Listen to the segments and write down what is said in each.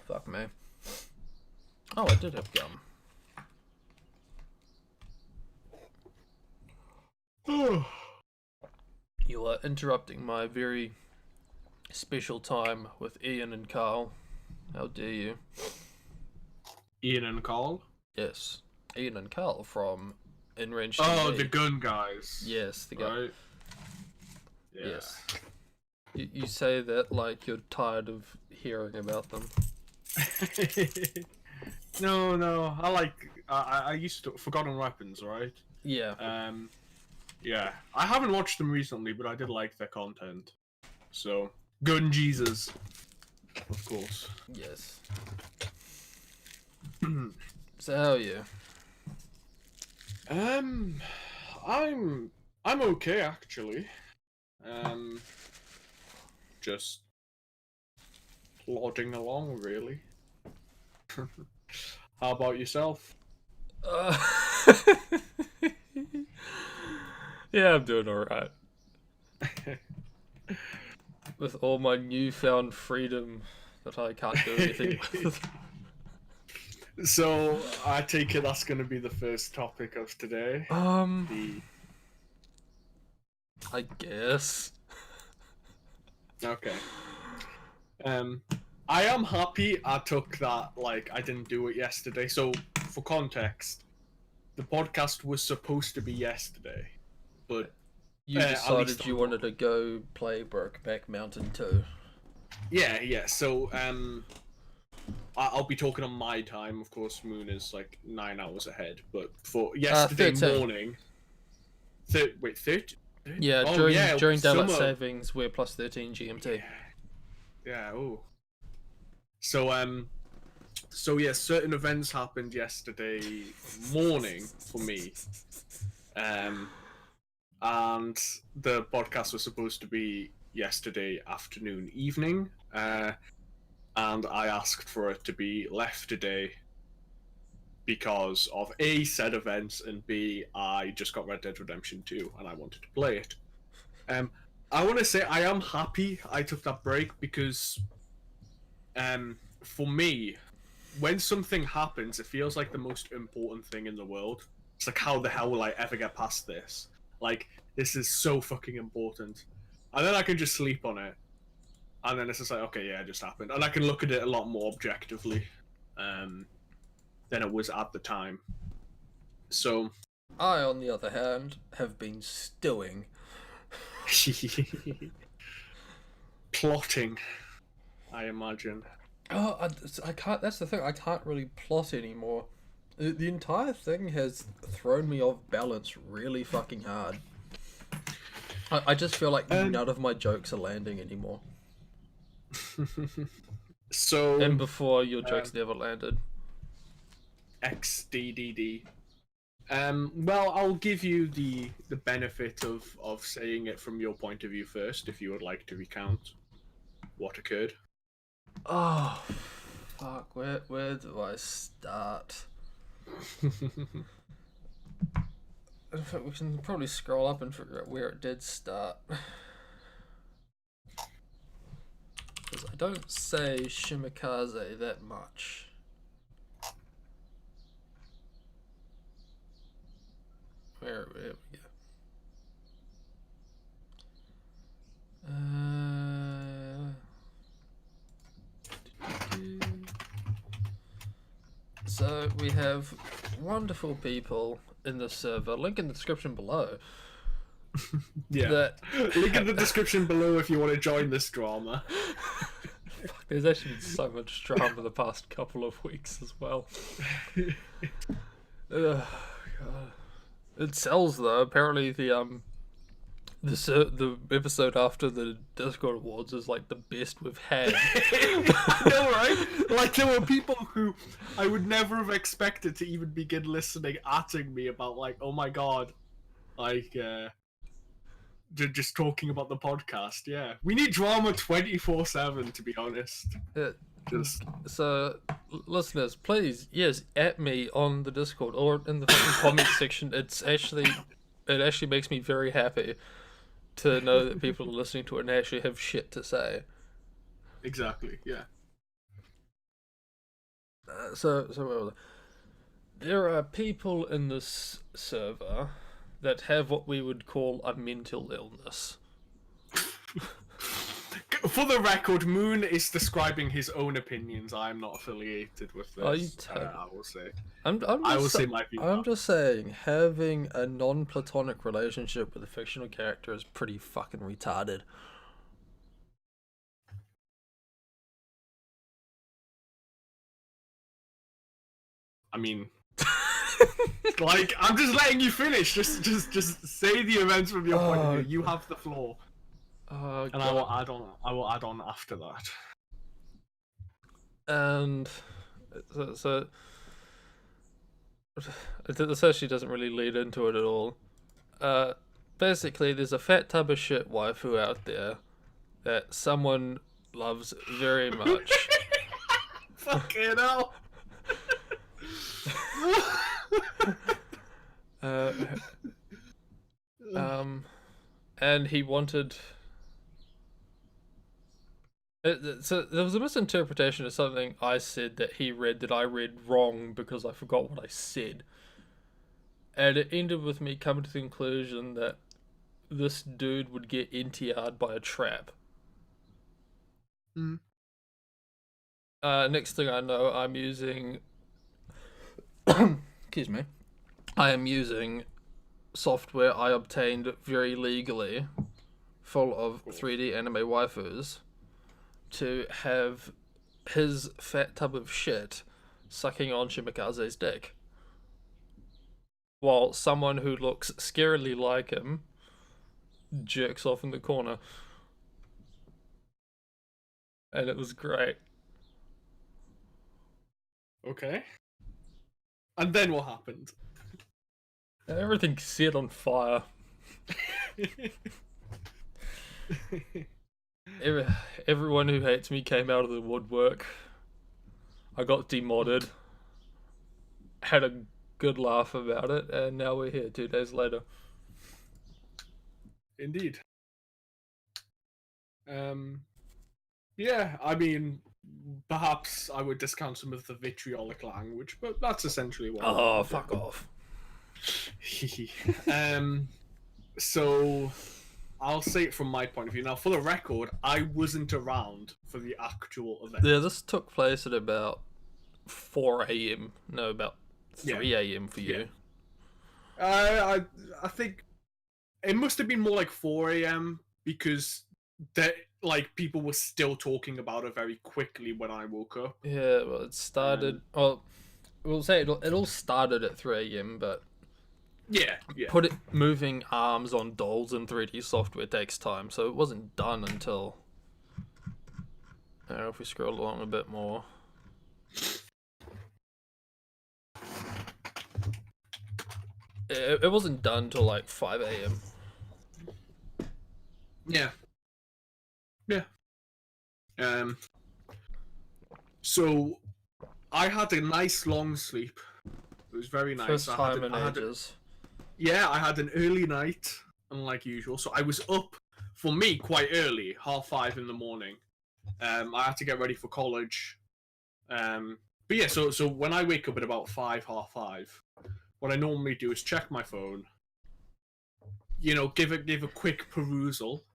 Fuck me. Oh, I did have gum. You are interrupting my very special time with Ian and Carl. How dare you? Ian and Carl? Yes, Ian and Carl from InRange Oh, TV. the gun guys. Yes, the guy. Right? Yeah. Yes. You say that like you're tired of hearing about them. No. I used to Forgotten Weapons, right? Yeah. Yeah. I haven't watched them recently, but I did like their content. So, Gun Jesus, of course. Yes. So how are you? I'm okay actually. Just plodding along, really. How about yourself? Uh, yeah, I'm doing alright. With all my newfound freedom that I can't do anything with. So I take it that's going to be the first topic of today. The I guess. Okay. I am happy I took that, I didn't do it yesterday. So, for context, the podcast was supposed to be yesterday, but You decided you wanted to go play Brokeback Mountain 2. Yeah. So, I'll be talking on my time. Of course, Moon is 9 hours ahead. But for yesterday 13. morning, 30? Yeah, during daylight savings, we're plus 13 GMT. Yeah. Oh. So certain events happened yesterday morning for me, and the podcast was supposed to be yesterday afternoon, evening, and I asked for it to be left today because of A, said events, and B, I just got Red Dead Redemption 2 and I wanted to play it. I want to say I am happy I took that break because for me, when something happens, it feels like the most important thing in the world. It's like, how the hell will I ever get past this? This is so fucking important. And then I can just sleep on it. And then it's just like, okay, yeah, it just happened. And I can look at it a lot more objectively than it was at the time. So... I, on the other hand, have been stewing. Plotting, I imagine. Oh, I can't. That's the thing. I can't really plot anymore. The entire thing has thrown me off balance really fucking hard. I just feel like none of my jokes are landing anymore. So... And before, your jokes never landed. XDDD. Well, I'll give you the benefit of saying it from your point of view first, if you would like to recount what occurred. Oh, fuck. Where do I start? In fact, we can probably scroll up and figure out where it did start. Because I don't say Shimikaze that much. Where we go. So we have wonderful people in the server. Link in the description below. Yeah. Link in the description below if you want to join this drama. Fuck, there's actually been so much drama the past couple of weeks as well. God. It sells though. Apparently the episode after the Discord Awards is the best we've had. I know, right? There were people who I would never have expected to even begin listening atting me about oh my god, just talking about the podcast. Yeah, we need drama 24/7, to be honest. So, listeners, please, yes, at me on the Discord or in the fucking comment section. It actually makes me very happy to know that people are listening to it and actually have shit to say. exactly. Yeah. So where was I? There are people in this server that have what we would call a mental illness. For the record, Moon is describing his own opinions. I am not affiliated with this. Oh, you I will say. I will say my view. I'm just saying, having a non-platonic relationship with a fictional character is pretty fucking retarded. I mean, like, I'm just letting you finish. Just say the events from your point of view. You have the floor, and God. I will add on. I will add on after that. And so this actually doesn't really lead into it at all. Basically, there's a fat tub of shit waifu out there that someone loves very much. Fucking hell. And he wanted. So there was a misinterpretation of something I said that he read that I read wrong because I forgot what I said. And it ended with me coming to the conclusion that this dude would get NTR'd by a trap. Next thing I know, I'm using. Excuse me. I am using software I obtained very legally, full of 3D anime waifus, to have his fat tub of shit sucking on Shimikaze's dick, while someone who looks scarily like him jerks off in the corner. And it was great. Okay. And then what happened? Everything set on fire. Everyone who hates me came out of the woodwork. I got demodded. Had a good laugh about it, and now we're here 2 days later. Indeed. Yeah, I mean, perhaps I would discount some of the vitriolic language, but that's essentially what. Oh, fuck off. So I'll say it from my point of view. Now, for the record, I wasn't around for the actual event. Yeah, this took place at about 4 a.m. No, about 3 a.m. for you. I think it must have been more like 4 a.m. because people were still talking about it very quickly when I woke up. Yeah, well, it started. Well, we'll say it all started at 3 a.m. But yeah. Moving arms on dolls in 3D software takes time, so it wasn't done until. I don't know if we scroll along a bit more. It wasn't done till like 5 a.m. Yeah. So I had a nice long sleep. It was very nice. First time in ages. I had an early night, unlike usual. So I was up, for me, quite early, 5:30 in the morning. I had to get ready for college. But yeah, so when I wake up at about 5:30, what I normally do is check my phone, give a quick perusal,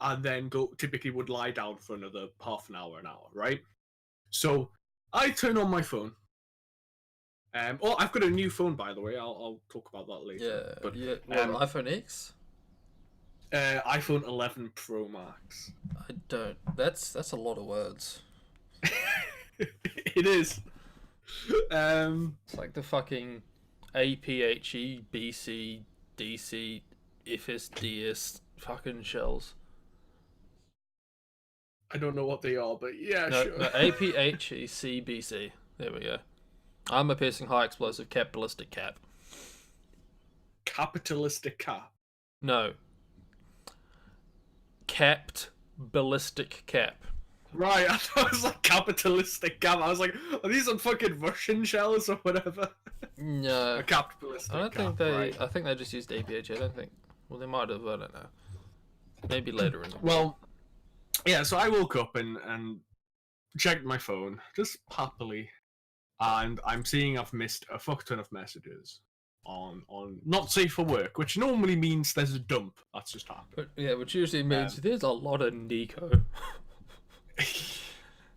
and then typically would lie down for another half an hour, right? So I turn on my phone. I've got a new phone, by the way. I'll talk about that later. Yeah, but iPhone X? iPhone 11 Pro Max. I don't. That's a lot of words. It is. It's like the fucking APHE, BC, DC, FSDS fucking shells. I don't know what they are, but yeah, sure. No, APHE, CBC. There we go. I'm a piercing high explosive cap ballistic cap. Capitalistic cap? No. Capped ballistic cap. Right, I thought it was like capitalistic cap. I was like, are these some fucking Russian shells or whatever? No. A capped ballistic cap. I think they just used APH. I don't think. Well, they might have. I don't know. Maybe later in the. Well, yeah, so I woke up and checked my phone just happily, and I'm seeing I've missed a fuck ton of messages on not safe for work, which normally means there's a dump that's just happened. But yeah, which usually means Um, there's a lot of Nico.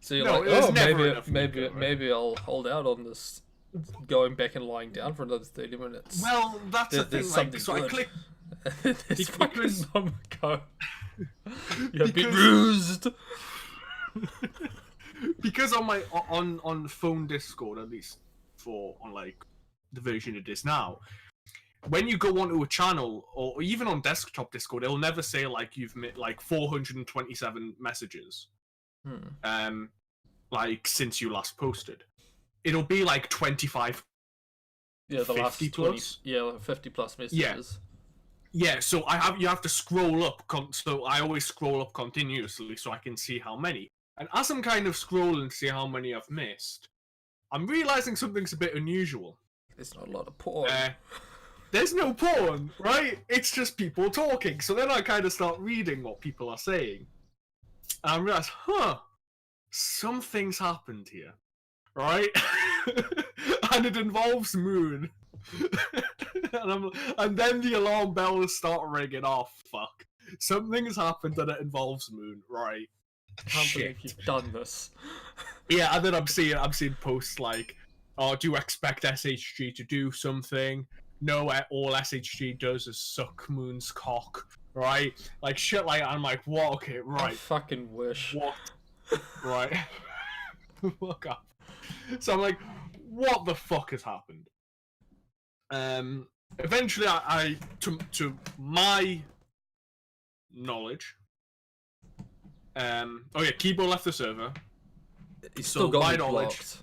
So you're No, like, there's oh, never enough Nico, right? maybe I'll hold out on this, going back and lying down for another 30 minutes. Well, that's the There's thing. something Like, so good. I click There's fucking because- Momoko. You've been Because- bruised. because on my on phone Discord, at least for on like the version it is now, when you go onto a channel or even on desktop Discord, it'll never say like you've made like 427 messages, like since you last posted. It'll be like 25. Yeah, the last 50 20. plus? Yeah, like 50 plus messages. Yeah, so you have to scroll up. So I always scroll up continuously so I can see how many. And as I'm kind of scrolling to see how many I've missed, I'm realizing something's a bit unusual. There's not a lot of porn. There's no porn, right? It's just people talking. So then I kind of start reading what people are saying. And I realize, something's happened here, right? And it involves Moon. and then the alarm bells start ringing off. Fuck. Something has happened and it involves Moon, right? I can't believe you've done this. Yeah, and then I'm seeing posts like, "Oh, do you expect SHG to do something?" No, all SHG does is suck Moon's cock, right? Like shit like that. I'm like, what? Okay, I right. fucking wish. What? Right. Fuck up. So I'm like, what the fuck has happened? Eventually, I to my knowledge, oh yeah, Kibo left the server. He's So, still got my me knowledge- blocked.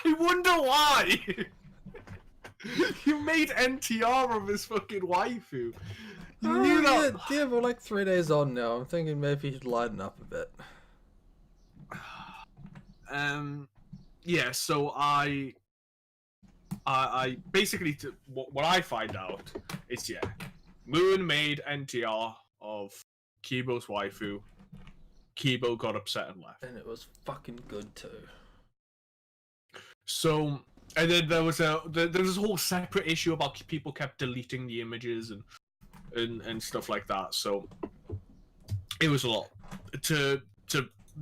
I wonder why. You made NTR of his fucking waifu. You knew that. Yeah, we're like 3 days on now. I'm thinking maybe he'd lighten up a bit. Yeah. So I basically what I find out is Moon made NTR of Kibo's waifu. Kibo got upset and left. And it was fucking good too. So, and then there was this whole separate issue about people kept deleting the images and stuff like that. So it was a lot to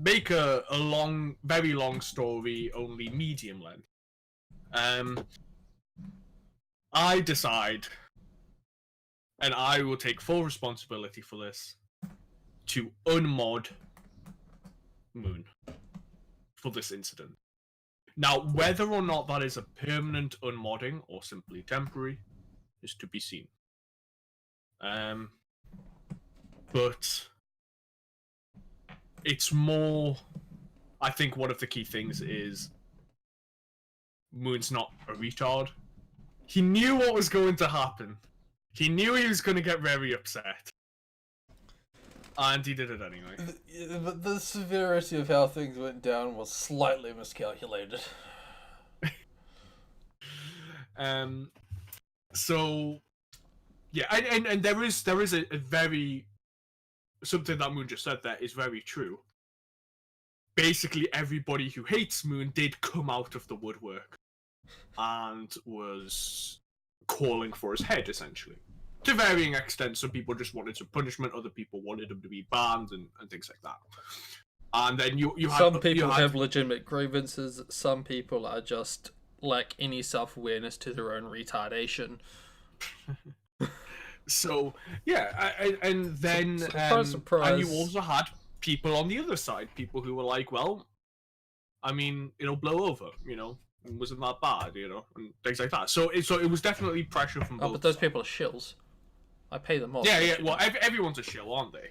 make a long, very long story only medium length. I decide, and I will take full responsibility for this, to unmod Moon for this incident. Now, whether or not that is a permanent unmodding or simply temporary is to be seen. But it's more. I think one of the key things is Moon's not a retard. He knew what was going to happen. He knew he was going to get very upset. And he did it anyway. But the severity of how things went down was slightly miscalculated. So yeah, and there is a very something that Moon just said there is very true. Basically, everybody who hates Moon did come out of the woodwork and was calling for his head, essentially. To varying extents, some people just wanted some punishment, other people wanted him to be banned and things like that. And then you had Some people have legitimate grievances, some people are just lack any self-awareness to their own retardation. So yeah, and then Surprise, surprise. and you also had people on the other side, people who were like, well, I mean, it'll blow over, you know, it wasn't that bad, you know, and things like that. So it was definitely pressure from both. Oh, but those sides. people are shills. I pay them off. Yeah. Well, everyone's a shill, aren't they?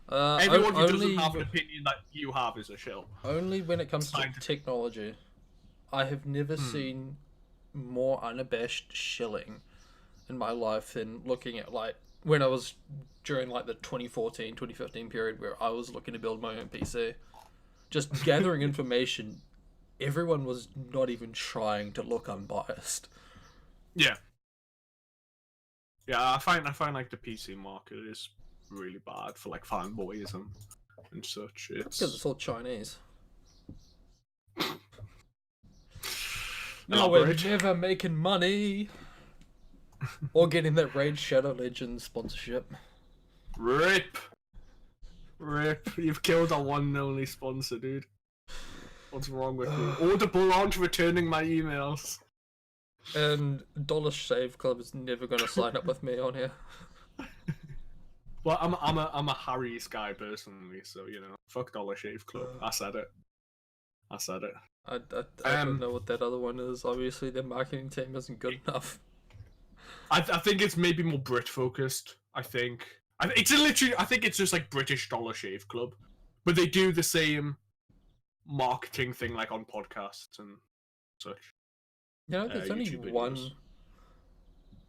Uh, Everyone who only, doesn't have an opinion that you have is a shill. Only when it comes to Scientific. technology. I have never seen more unabashed shilling in my life than looking at, like, when I was during, like, the 2014, 2015 period where I was looking to build my own PC. Just gathering information, everyone was not even trying to look unbiased. Yeah. Yeah, I find like the PC market is really bad for like fanboyism and such. Because It's it's all Chinese. No, elaborate. we're never making money. Or getting that Raid Shadow Legends sponsorship. Rip. You've killed our one and only sponsor, dude. What's wrong with you? Audible aren't returning my emails. And Dollar Shave Club is never going to sign up with me on here. Well, I'm a Harry's guy personally, so you know, fuck Dollar Shave Club. I said it. I don't know what that other one is. Obviously, their marketing team isn't good enough. I think it's maybe more Brit focused. I think it's just like British Dollar Shave Club, but they do the same marketing thing like on podcasts and such. You know, there's only YouTube one. videos.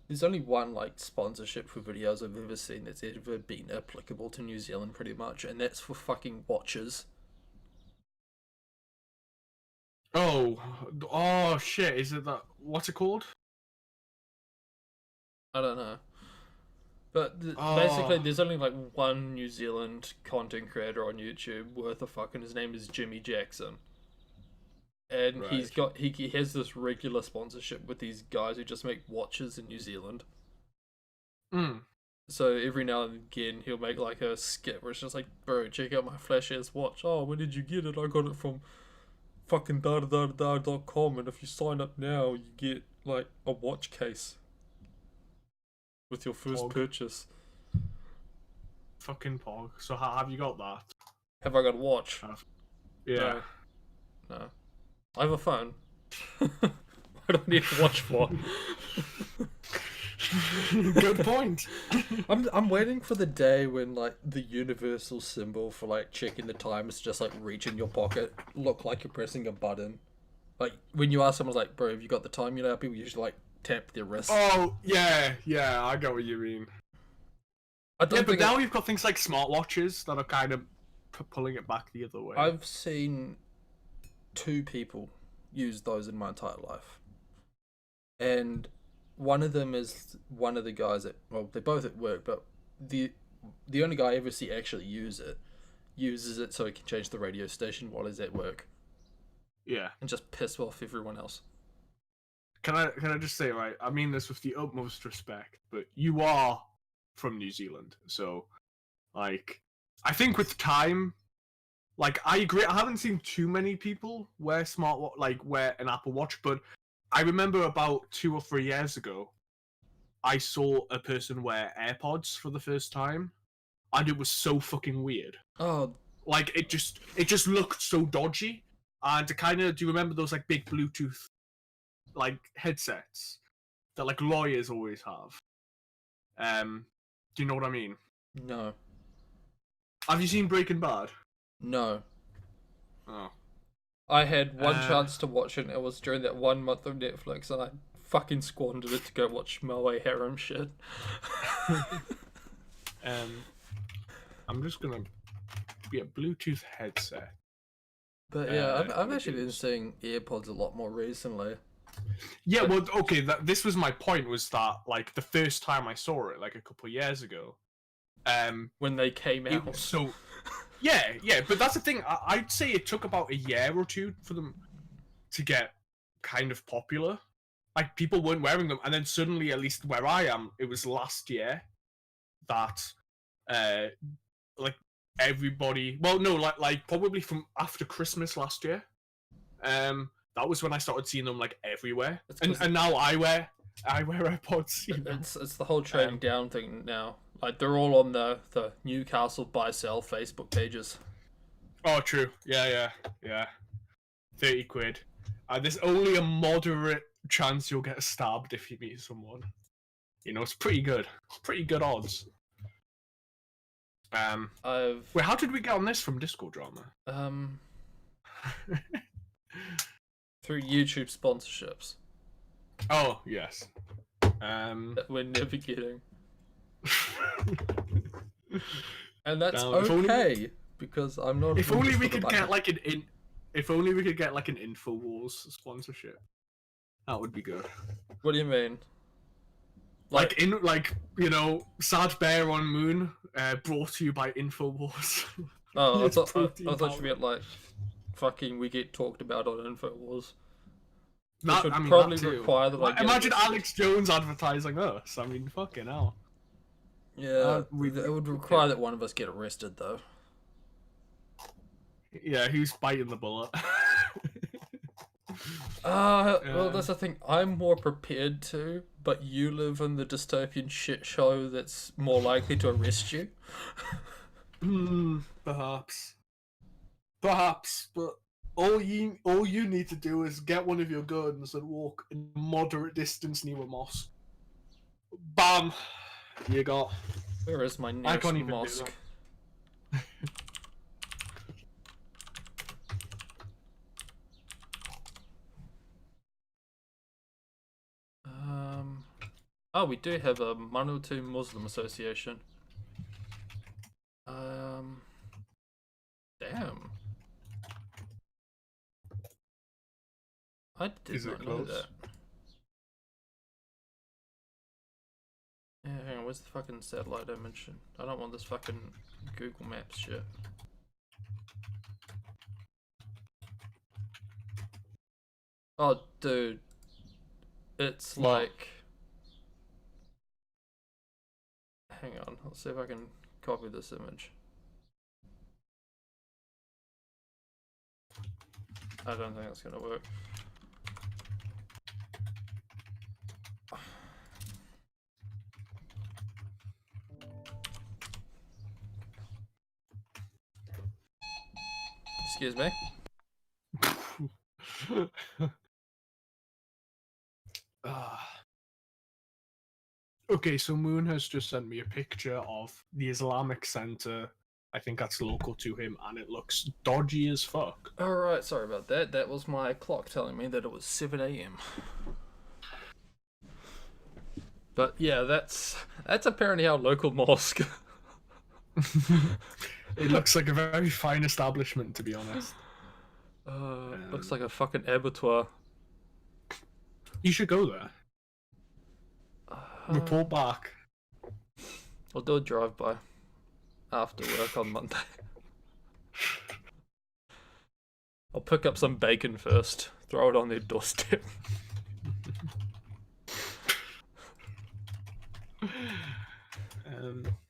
There's only one like sponsorship for videos I've ever seen that's ever been applicable to New Zealand, pretty much, and that's for fucking watches. Oh shit! Is it that? What's it called? I don't know. But basically, there's only like one New Zealand content creator on YouTube worth a fuck, and his name is Jimmy Jackson. And Right. he has this regular sponsorship with these guys who just make watches in New Zealand. Mm. So every now and again, he'll make like a skit where it's just like, bro, check out my flash ass watch. Oh, where did you get it? I got it from fucking da.com, and if you sign up now, you get like a watch case with your first Pog. purchase. Fucking pog. So how have you got that? Have I got a watch? Yeah. No. I have a phone. What do I need a watch for? Good point. I'm waiting for the day when like the universal symbol for like checking the time is just like reach in your pocket, look like you're pressing a button. Like when you ask someone like, bro, have you got the time? You know how people usually like tap their wrist. Oh yeah, I get what you mean. I don't Yeah, but think now you've got things like smartwatches that are kind of pulling it back the other way. I've seen 2 people use those in my entire life, and one of them is one of the guys at, well, they're both at work, but the only guy I ever see actually uses it so he can change the radio station while he's at work Yeah. and just piss off everyone else. Can I just say, right? I mean this with the utmost respect, but you are from New Zealand, so like I think with time, like I agree. I haven't seen too many people wear wear an Apple Watch, but I remember about 2 or 3 years ago, I saw a person wear AirPods for the first time, and it was so fucking weird. Oh, Like it just looked so dodgy, and do you remember those like big Bluetooth like headsets that like lawyers always have? Do you know what I mean? no. Have you seen Breaking Bad? No. Oh. I had one chance to watch it, and it was during that 1 month of Netflix, and I fucking squandered it to go watch Moe Harem shit. I'm just gonna be a Bluetooth headset. But yeah, I've actually been seeing AirPods a lot more recently. Yeah, well, okay. This was my point. Was that like the first time I saw it, like a couple of years ago? When they came It out. was so. Yeah. But that's the thing. I'd say it took about a year or two for them to get kind of popular. Like people weren't wearing them, and then suddenly, at least where I am, it was last year that, like everybody. Well, no, like probably from after Christmas last year. That was when I started seeing them like everywhere, and now I wear AirPods. You know? It's the whole trading down thing now. Like they're all on the Newcastle buy sell Facebook pages. Oh, true. Yeah. 30 quid. There's only a moderate chance you'll get stabbed if you meet someone. You know, it's pretty good. Pretty good odds. Wait, how did we get on this from Disco Drama? Through YouTube sponsorships. Oh, yes. That we're never getting. And that's Now, okay, because I'm not. If only we could get like if only we could get like an Infowars sponsorship. That would be good. What do you mean? Like in Sad Bear on Moon, brought to you by Infowars. Oh, It's I protein thought you powder. meant like fucking we get talked about on Infowars. That, would I mean, probably that too. require that I get Imagine arrested. Alex Jones advertising us. I mean, fucking hell. Yeah, we- it would require that one of us get arrested though. Yeah, who's biting the bullet? Well, that's the thing. I'm more prepared to, but you live in the dystopian shit show that's more likely to arrest you. Perhaps, but all you need to do is get one of your guns and walk a moderate distance near a mosque. Bam! You got. Where is my I nearest can't even do mosque? that. Oh, we do have a Manawatu Muslim Association. Damn. I did Is it not know close? that. Yeah, hang on, where's the fucking satellite image? I don't want this fucking Google Maps shit. Oh, dude. It's What? like... Hang on, let's see if I can copy this image. I don't think that's gonna work. Excuse me. Okay, so Moon has just sent me a picture of the Islamic Center. I think that's local to him, and it looks dodgy as fuck. Alright, sorry about that. That was my clock telling me that it was 7 AM. But yeah, that's apparently our local mosque. It looks like a very fine establishment, to be honest. Looks like a fucking abattoir. You should go there. Report back. I'll do a drive-by after work on Monday. I'll pick up some bacon first, throw it on their doorstep.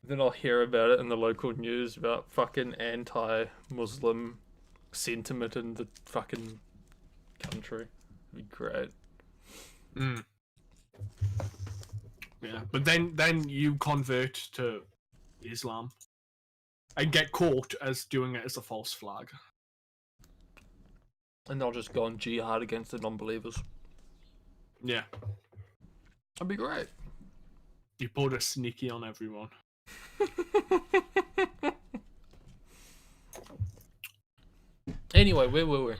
Then I'll hear about it in the local news about fucking anti-Muslim sentiment in the fucking country. It'd be great. Yeah, but then you convert to Islam and get caught as doing it as a false flag. And they'll just go on jihad against the non-believers. Yeah, That'd be great. you pulled a sneaky on everyone. Anyway, where were we?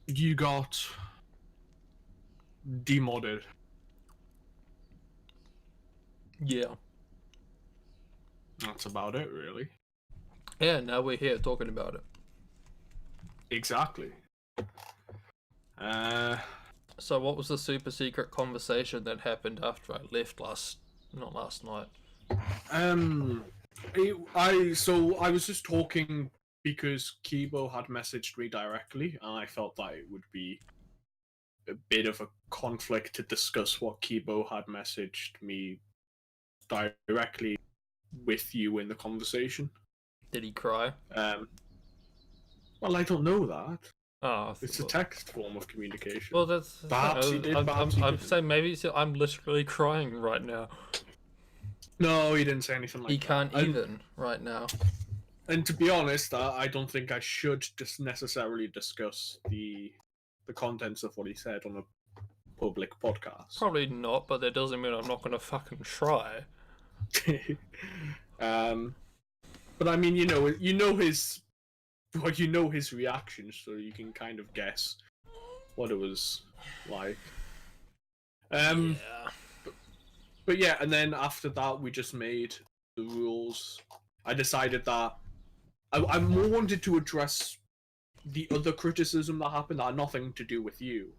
You got demodded. Yeah. That's about it, really. Yeah, now we're here talking about it. Exactly. So what was the super secret conversation that happened after I left not last night? I was just talking because Kibo had messaged me directly, and I felt that it would be a bit of a conflict to discuss what Kibo had messaged me directly with you in the conversation. Did he cry? Well, I don't know that. Oh, It's a text form of communication. well, that's Perhaps he did, perhaps he I'm didn't. saying maybe I'm literally crying right now. No, he didn't say anything like He that. can't even right now. And to be honest, I don't think I should just necessarily discuss the contents of what he said on a public podcast. Probably not, but that doesn't mean I'm not gonna fucking try. But I mean, you know his reaction, so you can kind of guess what it was like. Yeah. But yeah, and then after that, we just made the rules. I decided that I more wanted to address the other criticism that happened that had nothing to do with you.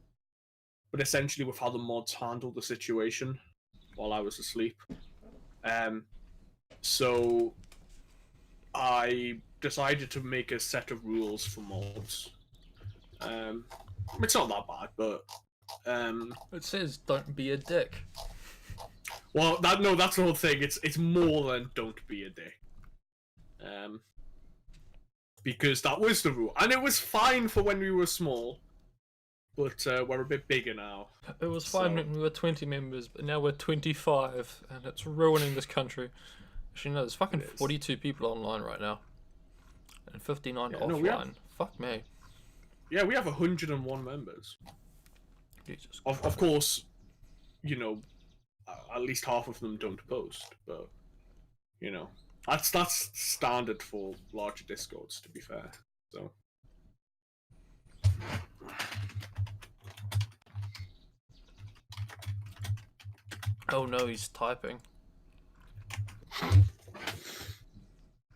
but essentially with how the mods handled the situation while I was asleep. So I decided to make a set of rules for mods. It's not that bad, but It says don't be a dick. well, that's the whole thing. It's more than don't be a dick. Because that was the rule, and it was fine for when we were small, but we're a bit bigger now. It was fine when we were 20 members, but now we're 25, and it's ruining this country. Actually, no, there's fucking 42 people online right now, and 59 offline. Fuck me. Yeah, we have 101 members. Jesus. Of course, you know, at least half of them don't post, but you know, that's standard for larger Discords, to be fair. So. Oh no, he's typing.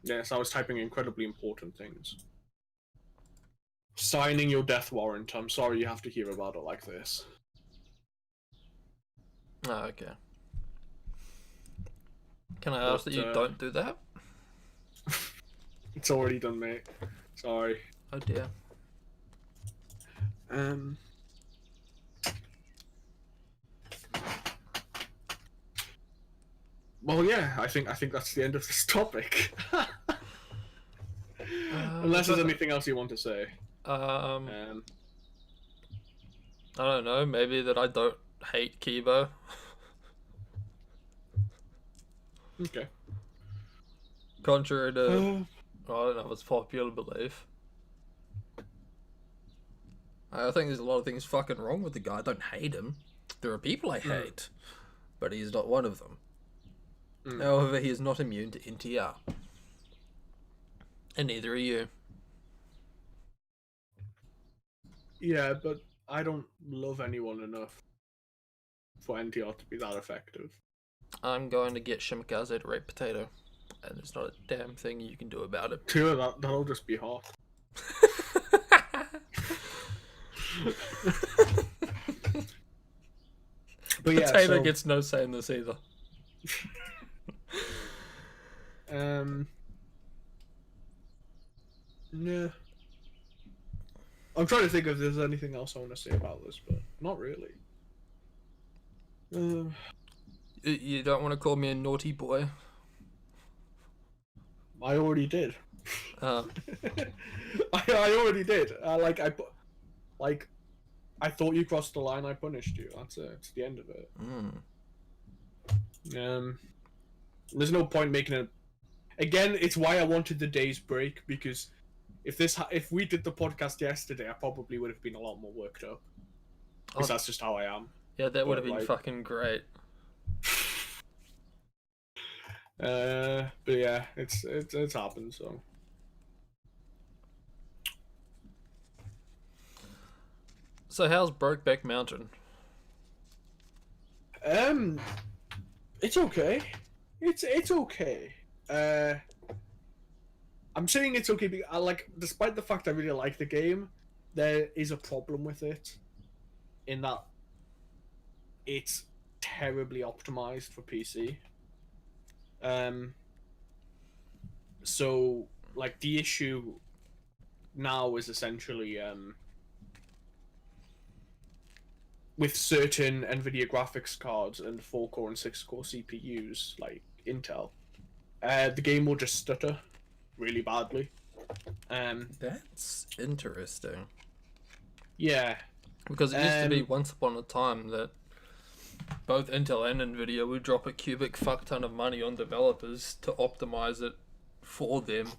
Yes, I was typing incredibly important things. Signing your death warrant. I'm sorry you have to hear about it like this. Oh, okay. Can I ask that you don't do that? It's already done, mate. Sorry. Oh dear. Well, yeah, I think that's the end of this topic. Unless there's anything else you want to say. I don't know. Maybe that I don't hate Kibo. Okay. Contrary to, I don't know if it's popular belief. I think there's a lot of things fucking wrong with the guy. I don't hate him. There are people I hate, but he's not one of them. However, he is not immune to NTR. And neither are you. Yeah, but I don't love anyone enough for NTR to be that effective. I'm going to get Shimikaze to rape Potato, and there's not a damn thing you can do about it. Sure, that'll just be hot. But yeah, Potato gets no say in this either. Yeah. I'm trying to think if there's anything else I want to say about this, but not really. You don't want to call me a naughty boy? I already did. I already did. I thought you crossed the line. I punished you. That's it. It's the end of it. There's no point making it. Again, it's why I wanted the day's break, because if we did the podcast yesterday, I probably would have been a lot more worked up. Because that's just how I am. Yeah, that would have been fucking great. But yeah, it's happened. So. So how's Brokeback Mountain? It's okay. It's okay. I'm saying it's okay because despite the fact I really like the game, there is a problem with it, in that it's terribly optimized for PC. So like the issue now is essentially with certain NVIDIA graphics cards and 4-core and 6-core CPUs, like Intel, the game will just stutter really badly. That's interesting. Yeah. Because it used to be once upon a time that both Intel and NVIDIA would drop a cubic fuck ton of money on developers to optimize it for them.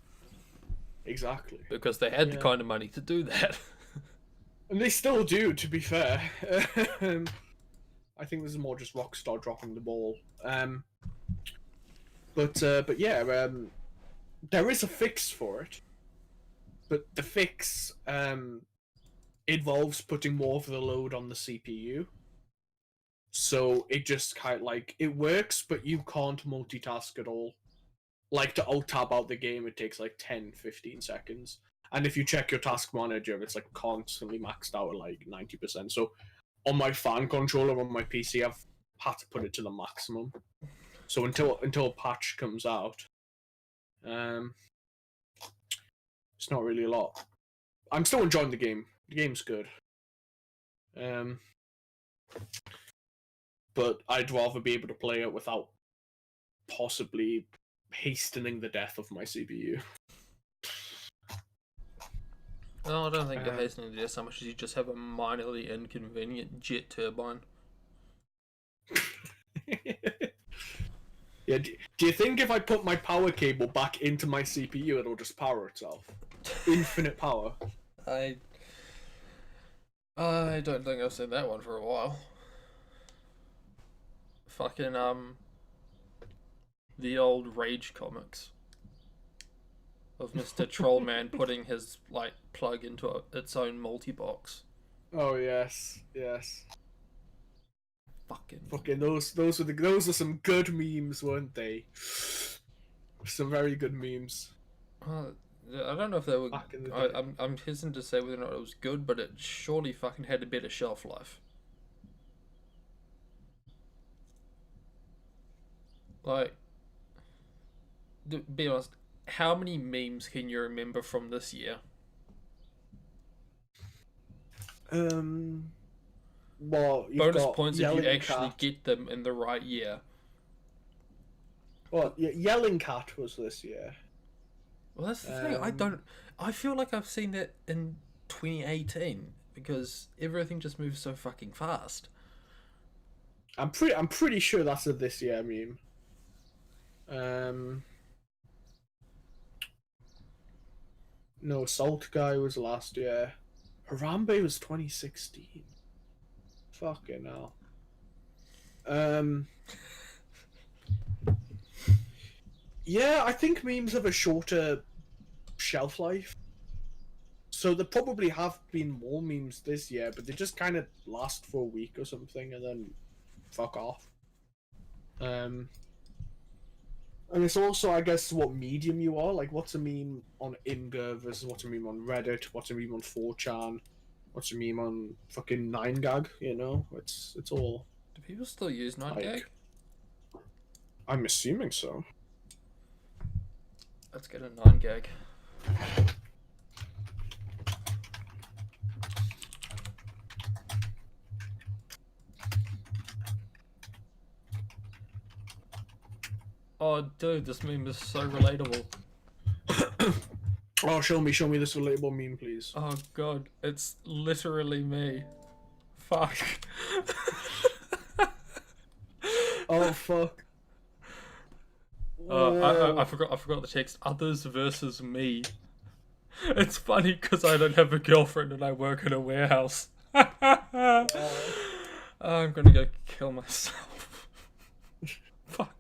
Exactly. Because they had the kind of money to do that. And they still do, to be fair. I think this is more just Rockstar dropping the ball. But yeah, there is a fix for it. But the fix involves putting more of the load on the CPU. So it just kind of it works, but you can't multitask at all. Like to alt-tab out the game, it takes 10-15 seconds. And if you check your task manager, it's constantly maxed out at 90%. So on my fan controller on my PC, I've had to put it to the maximum. So until a patch comes out, it's not really a lot. I'm still enjoying the game. The game's good. But I'd rather be able to play it without possibly hastening the death of my CPU. No, I don't think you're hastening the death so much as you just have a minorly inconvenient jet turbine. Yeah, do you think if I put my power cable back into my CPU, it'll just power itself? Infinite power. I don't think I've seen that one for a while. Fucking the old Rage comics of Mr. Trollman putting his like plug into its own multi-box. Oh yes, yes. Fucking those are some good memes, weren't they? Some very good memes. I don't know if they were. I'm hesitant to say whether or not it was good, but it surely fucking had a better shelf life. Like, to be honest, how many memes can you remember from this year? Well, bonus points if you actually get them in the right year. Well, Yelling Cat was this year. Well, that's the thing. I feel like I've seen that in 2018 because everything just moves so fucking fast. I'm pretty sure that's a this year meme. No, Salt Guy was last year. Harambe was 2016. Fucking hell. Yeah, I think memes have a shorter shelf life. So there probably have been more memes this year, but they just kind of last for a week or something and then fuck off. And it's also, I guess, what medium you are. Like, what's a meme on Imgur versus what's a meme on Reddit? What's a meme on 4chan? What's a meme on fucking 9gag? You know, it's all. Do people still use 9gag? I'm assuming so. Let's get a 9gag. Oh, dude, this meme is so relatable. Oh, show me this relatable meme, please. Oh god, it's literally me. Fuck. Oh fuck. I forgot the text. Others versus me. It's funny because I don't have a girlfriend and I work in a warehouse. I'm gonna go kill myself. Fuck.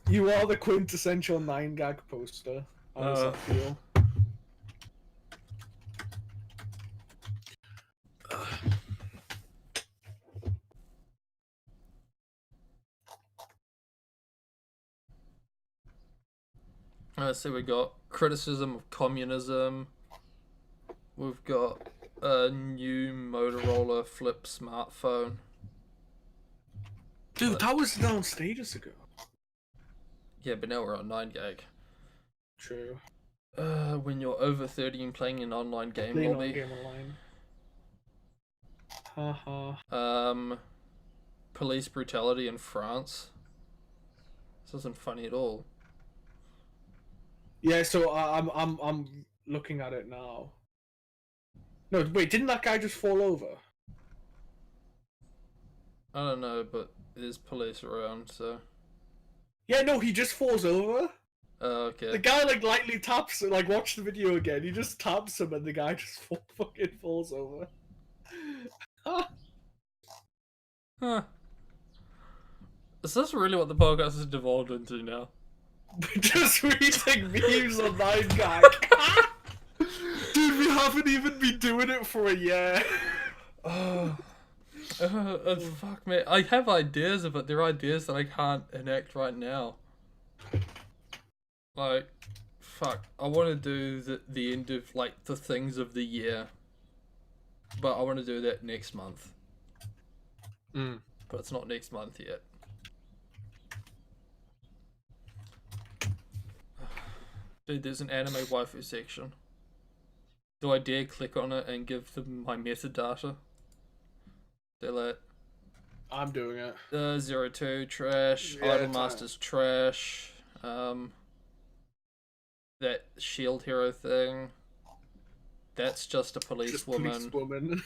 You are the quintessential 9gag poster. How does that feel? So we got criticism of communism. We've got a new Motorola flip smartphone. Dude, that was announced ages ago. Yeah, but now we're on 9gag. True. When you're over 30 and playing an online game lobby. Haha. Police brutality in France. This isn't funny at all. Yeah, so I'm looking at it now. No, wait, didn't that guy just fall over? I don't know, but there's police around, so. Yeah, no, he just falls over. Oh, okay. The guy like lightly taps, like watch the video again. He just taps him, and the guy just fucking falls over. Huh. Is this really what the podcast has devolved into now? Just reading memes on 9gag. Dude, we haven't even been doing it for a year. Fuck me. I have ideas, but they're ideas that I can't enact right now. Like, fuck. I want to do the end of, like, the things of the year. but I want to do that next month. Mm. But it's not next month yet. Dude, there's an anime waifu section. Do I dare click on it and give them my metadata? They're like, I'm doing it. 02 trash, Yeah, Idolmaster's trash, that shield hero thing. That's just a policewoman. Policewoman.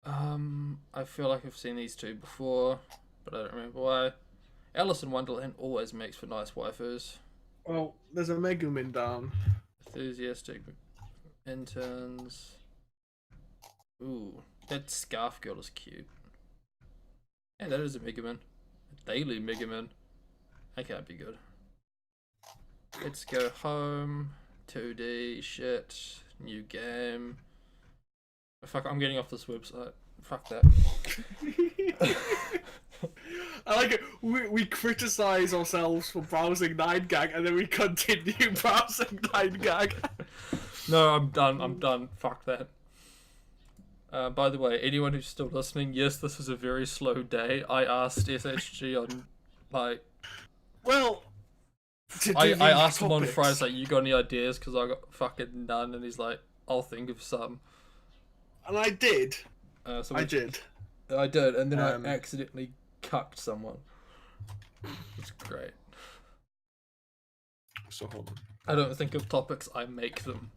I feel like I've seen these two before, but I don't remember why. Alice in Wonderland always makes for nice waifus. Well, there's a Megumin down. Enthusiastic interns. Ooh, that scarf girl is cute. Hey, that is a Megumin. A daily Megumin. That can't be good. Let's go home. 2D shit. New game. Fuck, I'm getting off this website. Fuck that. I like it. We criticize ourselves for browsing 9gag and then we continue browsing 9gag. No, I'm done. I'm done. Fuck that. By the way, anyone who's still listening, yes, this is a very slow day. I asked SHG on, like... Well... I asked him on Friday, like, you got any ideas? Because I got fucking none, and he's like, I'll think of some. And I did. I did, and then I accidentally cucked someone. It's great. So hold on. I don't think of topics, I make them.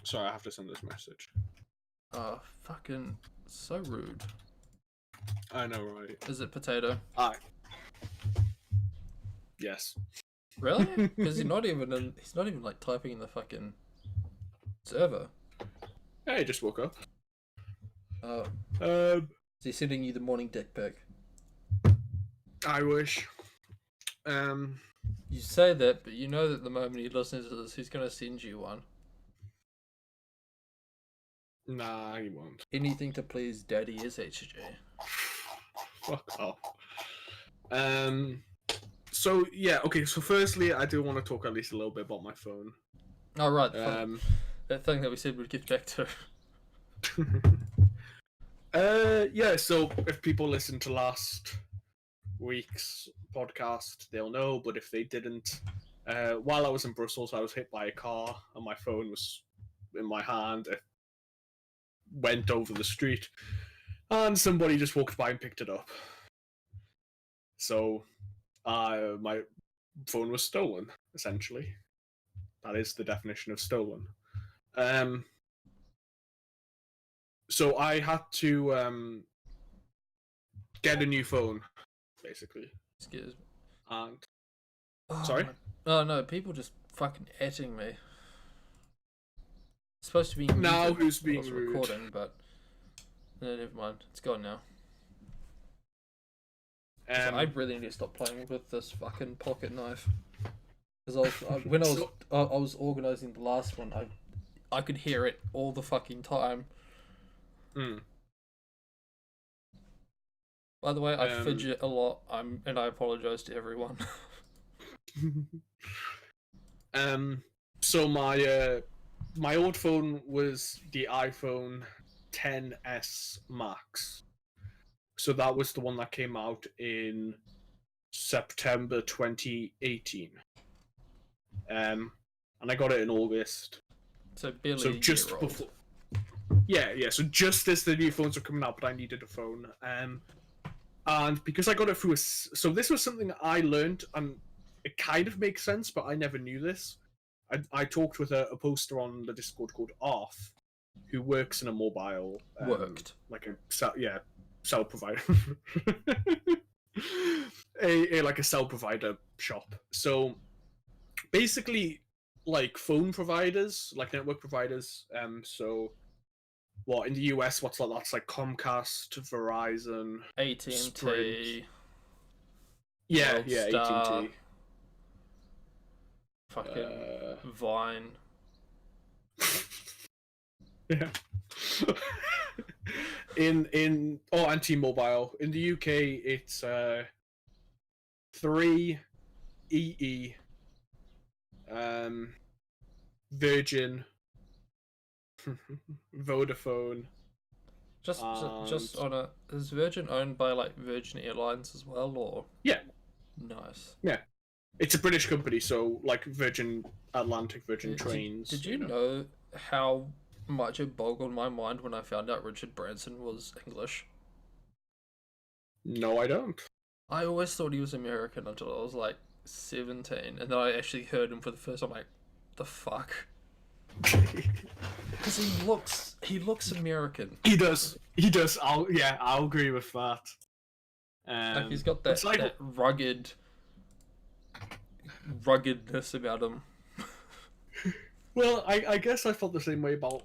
Sorry, I have to send this message. Fucking so rude. I know, right? Is it potato? Aye. Yes. Really? Because he's not even like typing in the fucking server. Yeah, he just woke up. Oh. Is he sending you the morning dick pic? I wish. You say that, but you know that the moment he listens to this, he's gonna send you one. Nah, he won't. Anything to please Daddy SHG. Fuck off. So yeah, okay. So firstly, I do want to talk at least a little bit about my phone. Oh right, that thing that we said we'd get back to. Yeah. So if people listen to last week's podcast, they'll know. But if they didn't, while I was in Brussels, I was hit by a car, and my phone was in my hand. It went over the street, and somebody just walked by and picked it up. So, my phone was stolen, essentially. That is the definition of stolen. So I had to get a new phone, basically. Excuse me. And sorry? Oh no, people just fucking atting me. It's supposed to be now who's being rude? Recording, but no, never mind. It's gone now. So I really need to stop playing with this fucking pocket knife. Because when I was organizing the last one, I could hear it all the fucking time. By the way, I fidget a lot. And I apologize to everyone. So my old phone was the iPhone XS Max. So that was the one that came out in September 2018. And I got it in August. So barely a just year before. Old. Yeah. So just as the new phones were coming out, but I needed a phone. And because I got it through so this was something I learned, and it kind of makes sense, but I never knew this. I talked with a poster on the Discord called Arth, who works in a mobile like a cell provider, like a cell provider shop. So basically, like phone providers, like network providers. So what in the US? That's like Comcast, Verizon, AT&T. Sprint. Yeah, AT&T. Fucking Vine. Yeah. and T-Mobile. In the UK, it's 3EE. Virgin, Vodafone. Just on a, is Virgin owned by like Virgin Airlines as well, or? Yeah. Nice. Yeah. It's a British company, so like Virgin Atlantic, Virgin Trains. Did you know how much it boggled my mind when I found out Richard Branson was English? No, I don't. I always thought he was American until I was like 17, and then I actually heard him for the first time. Like, the fuck? Because he looks American. He does. I'll agree with that. Like he's got that ruggedness about him. Well, I guess I felt the same way about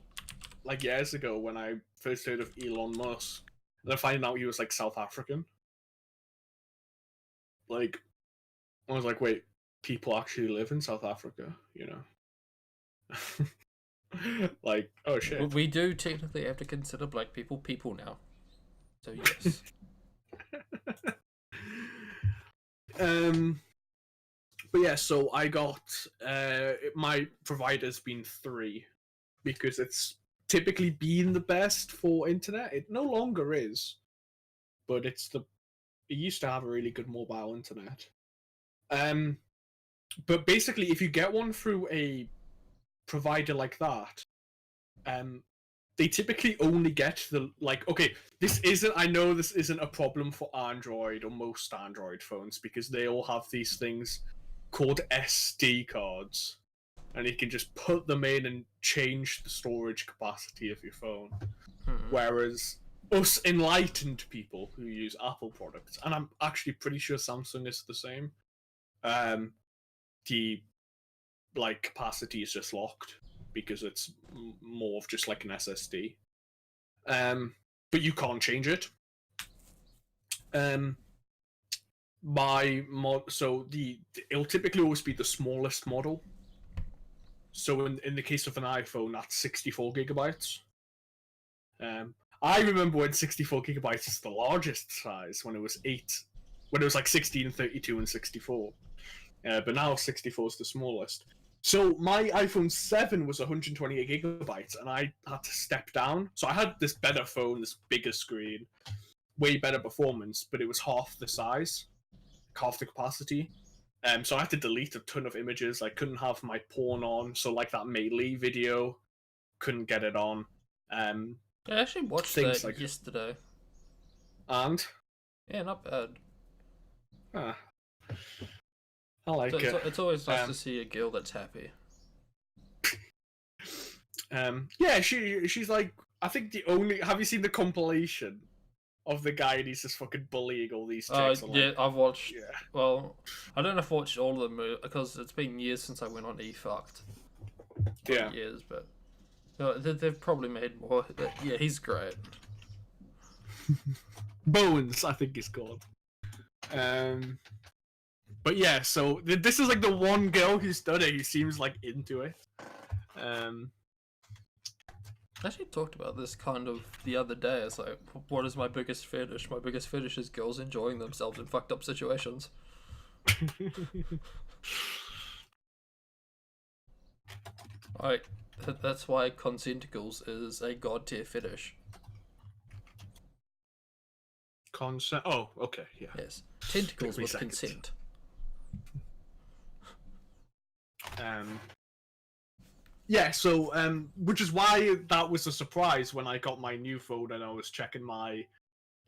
like years ago when I first heard of Elon Musk, and I found out he was like South African. Like, I was like, wait, people actually live in South Africa, you know? Like, oh shit. We do technically have to consider black people now. So yes. But yeah, so I got my provider's been 3 because it's typically been the best for internet. It no longer is, but it used to have a really good mobile internet. But basically, if you get one through a provider like that, they typically only get the okay, I know this isn't a problem for Android or most Android phones because they all have these things called SD cards, and you can just put them in and change the storage capacity of your phone. Whereas us enlightened people who use Apple products, and I'm actually pretty sure Samsung is the same, the capacity is just locked because it's more of just like an SSD. But you can't change it. It'll typically always be the smallest model. So in the case of an iPhone, that's 64 gigabytes. I remember when 64 gigabytes is the largest size when it was like 16, 32, and 64. But now 64 is the smallest. So my iPhone 7 was 128 gigabytes, and I had to step down. So I had this better phone, this bigger screen, way better performance, but it was half the size, half the capacity. So I had to delete a ton of images. I couldn't have my porn on, so like that Melee video, couldn't get it on. I actually watched that yesterday. And? Yeah, not bad. I like it. It's always nice to see a girl that's happy. Yeah, she's like, I think the only. Have you seen the compilation of the guy and he's just fucking bullying all these chicks? Yeah, I've watched. Yeah. Well, I don't know if I've watched all of them because it's been years since I went on eFucked. Yeah. Years, but no, they've probably made more. Yeah, he's great. Bones, I think he's called. But yeah, so this is like the one girl who's done it who seems like into it. I actually talked about this kind of the other day. It's like, what is my biggest fetish? My biggest fetish is girls enjoying themselves in fucked up situations. That's why consenticles is a god tier fetish. Consent? Oh, okay, yeah. Yes, tentacles with consent. Yeah, so which is why that was a surprise when I got my new phone and I was checking my,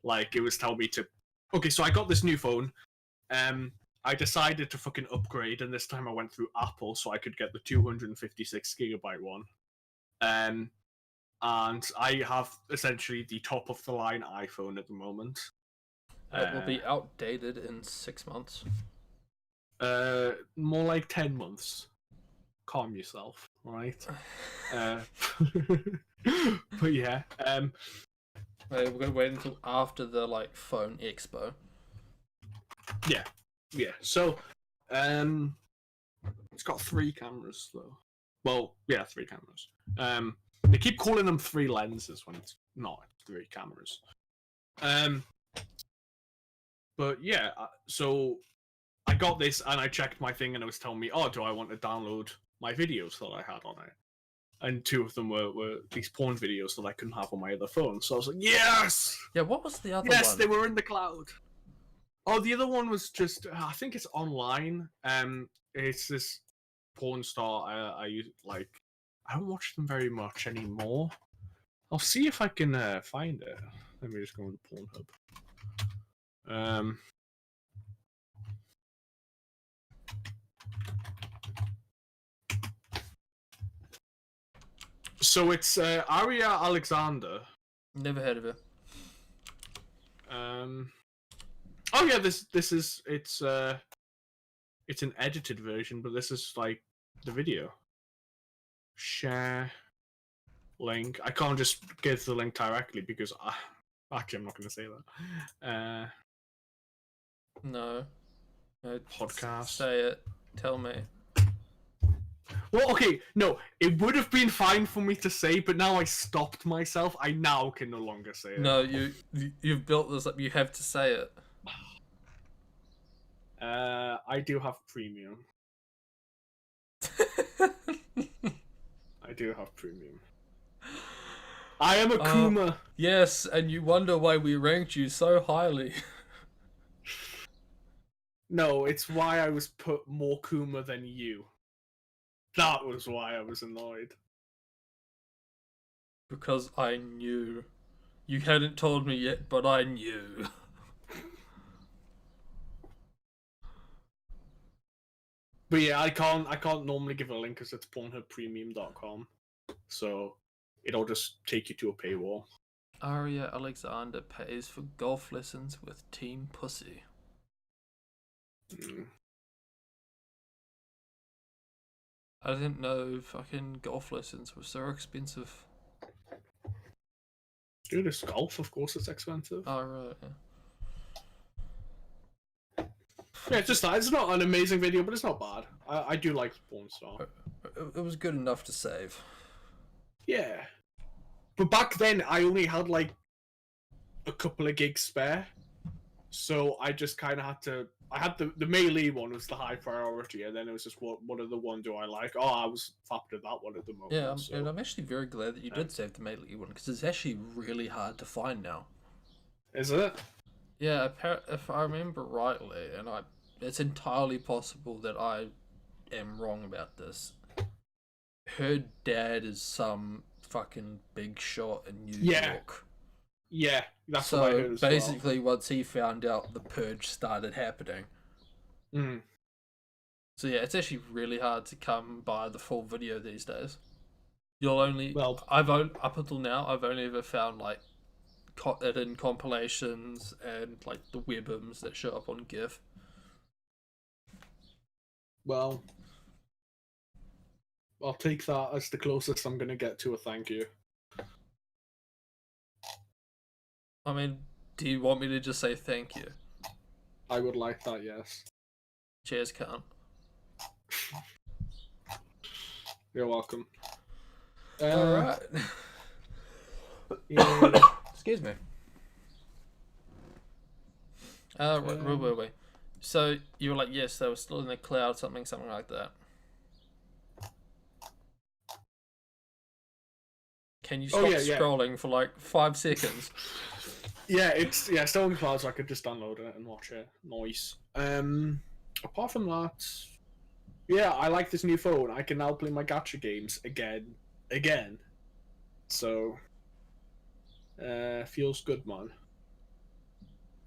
it was telling me to. Okay, so I got this new phone. I decided to fucking upgrade, and this time I went through Apple so I could get the 256 gigabyte one. And I have essentially the top of the line iPhone at the moment. It will be outdated in 6 months. More like 10 months. Calm yourself, right? But yeah. We're gonna wait until after the phone expo. Yeah. So, it's got 3 cameras though. Well, yeah, 3 cameras. They keep calling them 3 lenses when it's not. It's 3 cameras. But yeah, so I got this and I checked my thing and it was telling me, oh, do I want to download my videos that I had on it. And 2 of them were these porn videos that I couldn't have on my other phone. So I was like, yes! Yeah, what was the other Yes, one? they were in the cloud. Oh, the other one was just, I think it's online. It's this porn star I use, like, I don't watch them very much anymore. I'll see if I can find it. Let me just go on Pornhub. So it's Aria Alexander. Never heard of it. Oh yeah, this is it's an edited version, but this is like the video. Share link. I can't just get the link directly because actually I'm not going to say that. No. Podcast. Say it. Tell me. Well, okay, no, it would have been fine for me to say, but now I stopped myself. I now can no longer say it. No, you've built this up. You have to say it. I do have premium. I do have premium. I am a Kuma. Yes, and you wonder why we ranked you so highly. No, it's why I was put more Kuma than you. That was why I was annoyed. Because I knew. You hadn't told me yet, but I knew. But yeah, I can't normally give a link because it's pornhubpremium.com. So it'll just take you to a paywall. Aria Alexander pays for golf lessons with Team Pussy. I didn't know fucking golf lessons were so expensive. Dude, it's golf, of course it's expensive. Oh, right, yeah. Yeah, it's just that. It's not an amazing video, but it's not bad. I do like Porn Star. It was good enough to save. Yeah. But back then, I only had like a couple of gigs spare. So I just kind of had to... I had the melee one was the high priority, and then it was just what other one do I like? Oh, I was fapped at that one at the moment. Yeah, so. and I'm actually very glad that you did save the melee one, because it's actually really hard to find now. Is it? Yeah, if I remember rightly, and it's entirely possible that I am wrong about this. Her dad is some fucking big shot in New York. Yeah, that's what I heard as basically, once he found out, the purge started happening. So yeah, it's actually really hard to come by the full video these days. You'll only up until now, I've only ever found like it in compilations and like the webms that show up on GIF. Well, I'll take that as the closest I'm gonna get to a thank you. I mean, do you want me to just say thank you? I would like that, yes. Cheers, cunt. You're welcome. Alright. Yeah. Excuse me. Where were we? So, you were like, yes, they were still in the cloud, something like that. Can you stop scrolling for like 5 seconds? Yeah, it's still in cloud, so I could just download it and watch it. Nice. Apart from that, yeah, I like this new phone. I can now play my gacha games again. So, feels good, man.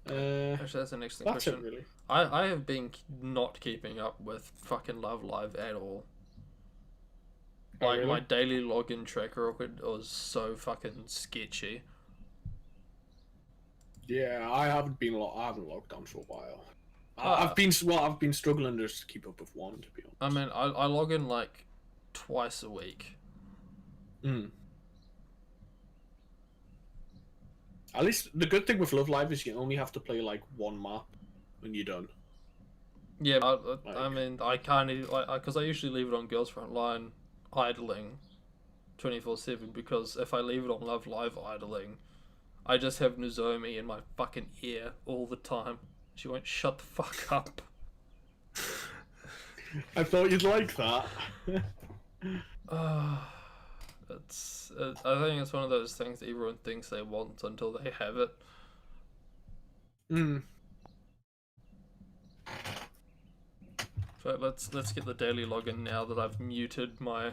Actually, that's an excellent question. It, really. I have been not keeping up with fucking Love Live at all. Like, really? My daily login tracker was so fucking sketchy. Yeah, I haven't logged on for a while. I've been struggling just to keep up with one, to be honest. I mean, I log in like twice a week. At least the good thing with Love Live is you only have to play like one map when you're done. Yeah, I mean, I kind of because I usually leave it on Girls Frontline idling 24/7, because if I leave it on Love Live idling, I just have Nozomi in my fucking ear all the time. She won't shut the fuck up. I thought you'd like that. I think it's one of those things that everyone thinks they want until they have it. Mm. So let's get the daily login now that I've muted my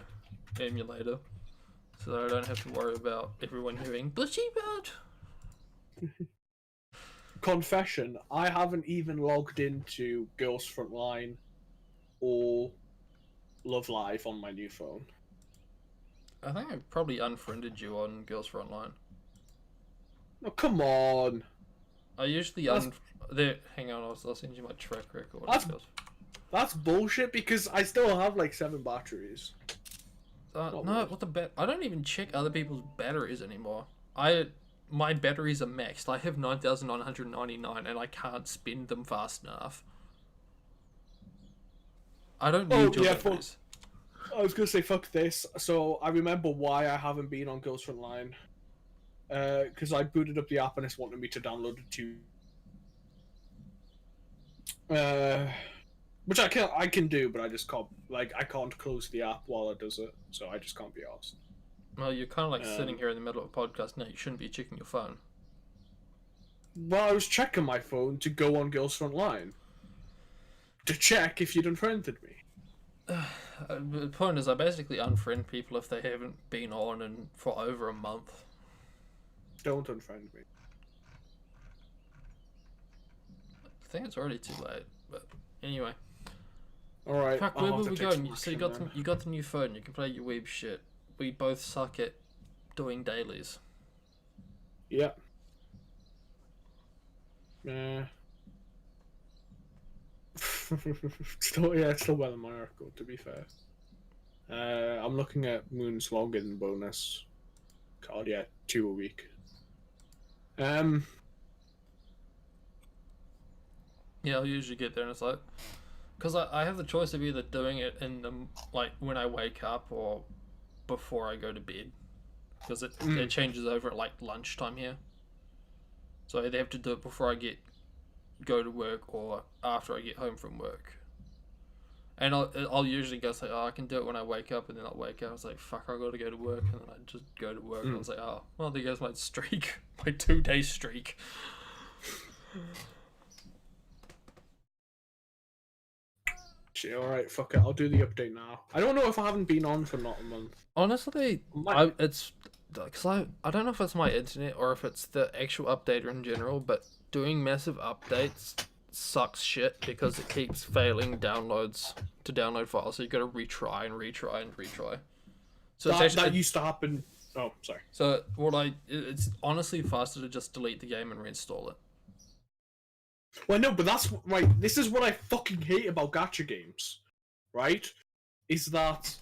emulator, so that I don't have to worry about everyone hearing Bushy Bird. Confession: I haven't even logged into Girls Frontline or Love Live on my new phone. I think I probably unfriended you on Girls Frontline. Oh, come on. I usually hang on, I'll send you my track record. That's bullshit because I still have like 7 batteries. No, I don't even check other people's batteries anymore. My batteries are maxed. I have 9,999 and I can't spend them fast enough. I don't need your batteries. I was gonna say fuck this. So I remember why I haven't been on Ghost Frontline. Because I booted up the app and it's wanting me to download it to. Which I can do, but I just can't. Like I can't close the app while it does it, so I just can't be asked. Well, you're kind of like sitting here in the middle of a podcast now. You shouldn't be checking your phone. Well, I was checking my phone to go on Girls Frontline. To check if you'd unfriended me. The point is, I basically unfriend people if they haven't been on for over a month. Don't unfriend me. I think it's already too late, but anyway. Alright. Fuck, where were we going? So you got the new phone, you can play your weeb shit. We both suck at doing dailies. Yeah. It's still well in my record, to be fair. I'm looking at Moon's login bonus card. Yeah, 2 a week. Yeah, I'll usually get there and it's like, because I have the choice of either doing it in the, like, when I wake up or before I go to bed, because it changes over at like lunchtime here. So I either have to do it before I go to work or after I get home from work. And I'll usually go say, oh, I can do it when I wake up, and then I'll wake up. I was like, fuck, I gotta go to work, and then I just go to work. And I was like, oh, well, there goes my streak, my 2-day streak. Alright, fuck it. I'll do the update now. I don't know if I haven't been on for not a month. Honestly, it's because I don't know if it's my internet or if it's the actual updater in general, but doing massive updates sucks shit because it keeps failing downloads to download files, so you gotta retry and retry and retry. So that used to happen. Oh, sorry. So it's honestly faster to just delete the game and reinstall it. Well, no, but that's right. This is what I fucking hate about gacha games, right? Is that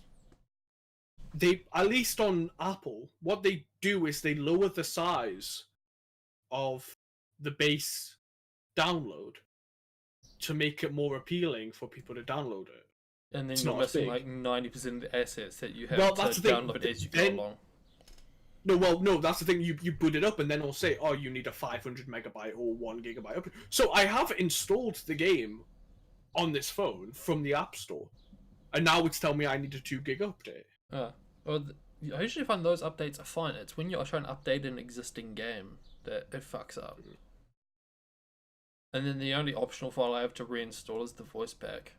they, at least on Apple, what they do is they lower the size of the base download to make it more appealing for people to download it. And then you're missing like 90% of the assets that you have to download as you go along. No, that's the thing. You boot it up and then it'll say, oh, you need a 500 megabyte or 1 gigabyte update. So I have installed the game on this phone from the App Store, and now it's telling me I need a 2 gig update. Well, I usually find those updates are fine. It's when you're trying to update an existing game that it fucks up. And then the only optional file I have to reinstall is the voice pack.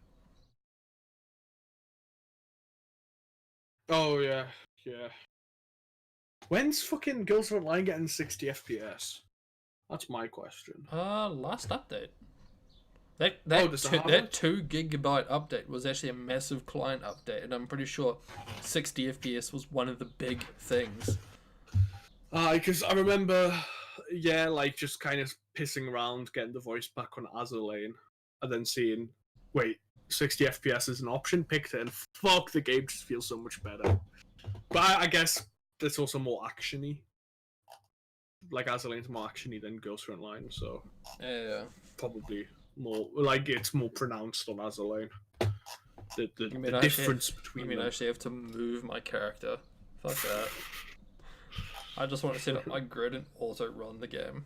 Oh, yeah. When's fucking Girls Online getting 60 FPS? That's my question. Last update. That 2 gigabyte update was actually a massive client update, and I'm pretty sure 60 FPS was one of the big things. Because I remember, like just kind of pissing around, getting the voice back on Azulane, and then seeing, wait, 60 FPS is an option, picked it, and fuck, the game just feels so much better. But I guess it's also more actiony. Like Azulane's more actiony than Ghost Frontline, so yeah, probably more like it's more pronounced on Azulane. The difference between. You mean I actually have to move my character? Fuck that. I just want to set up my grid and auto run the game.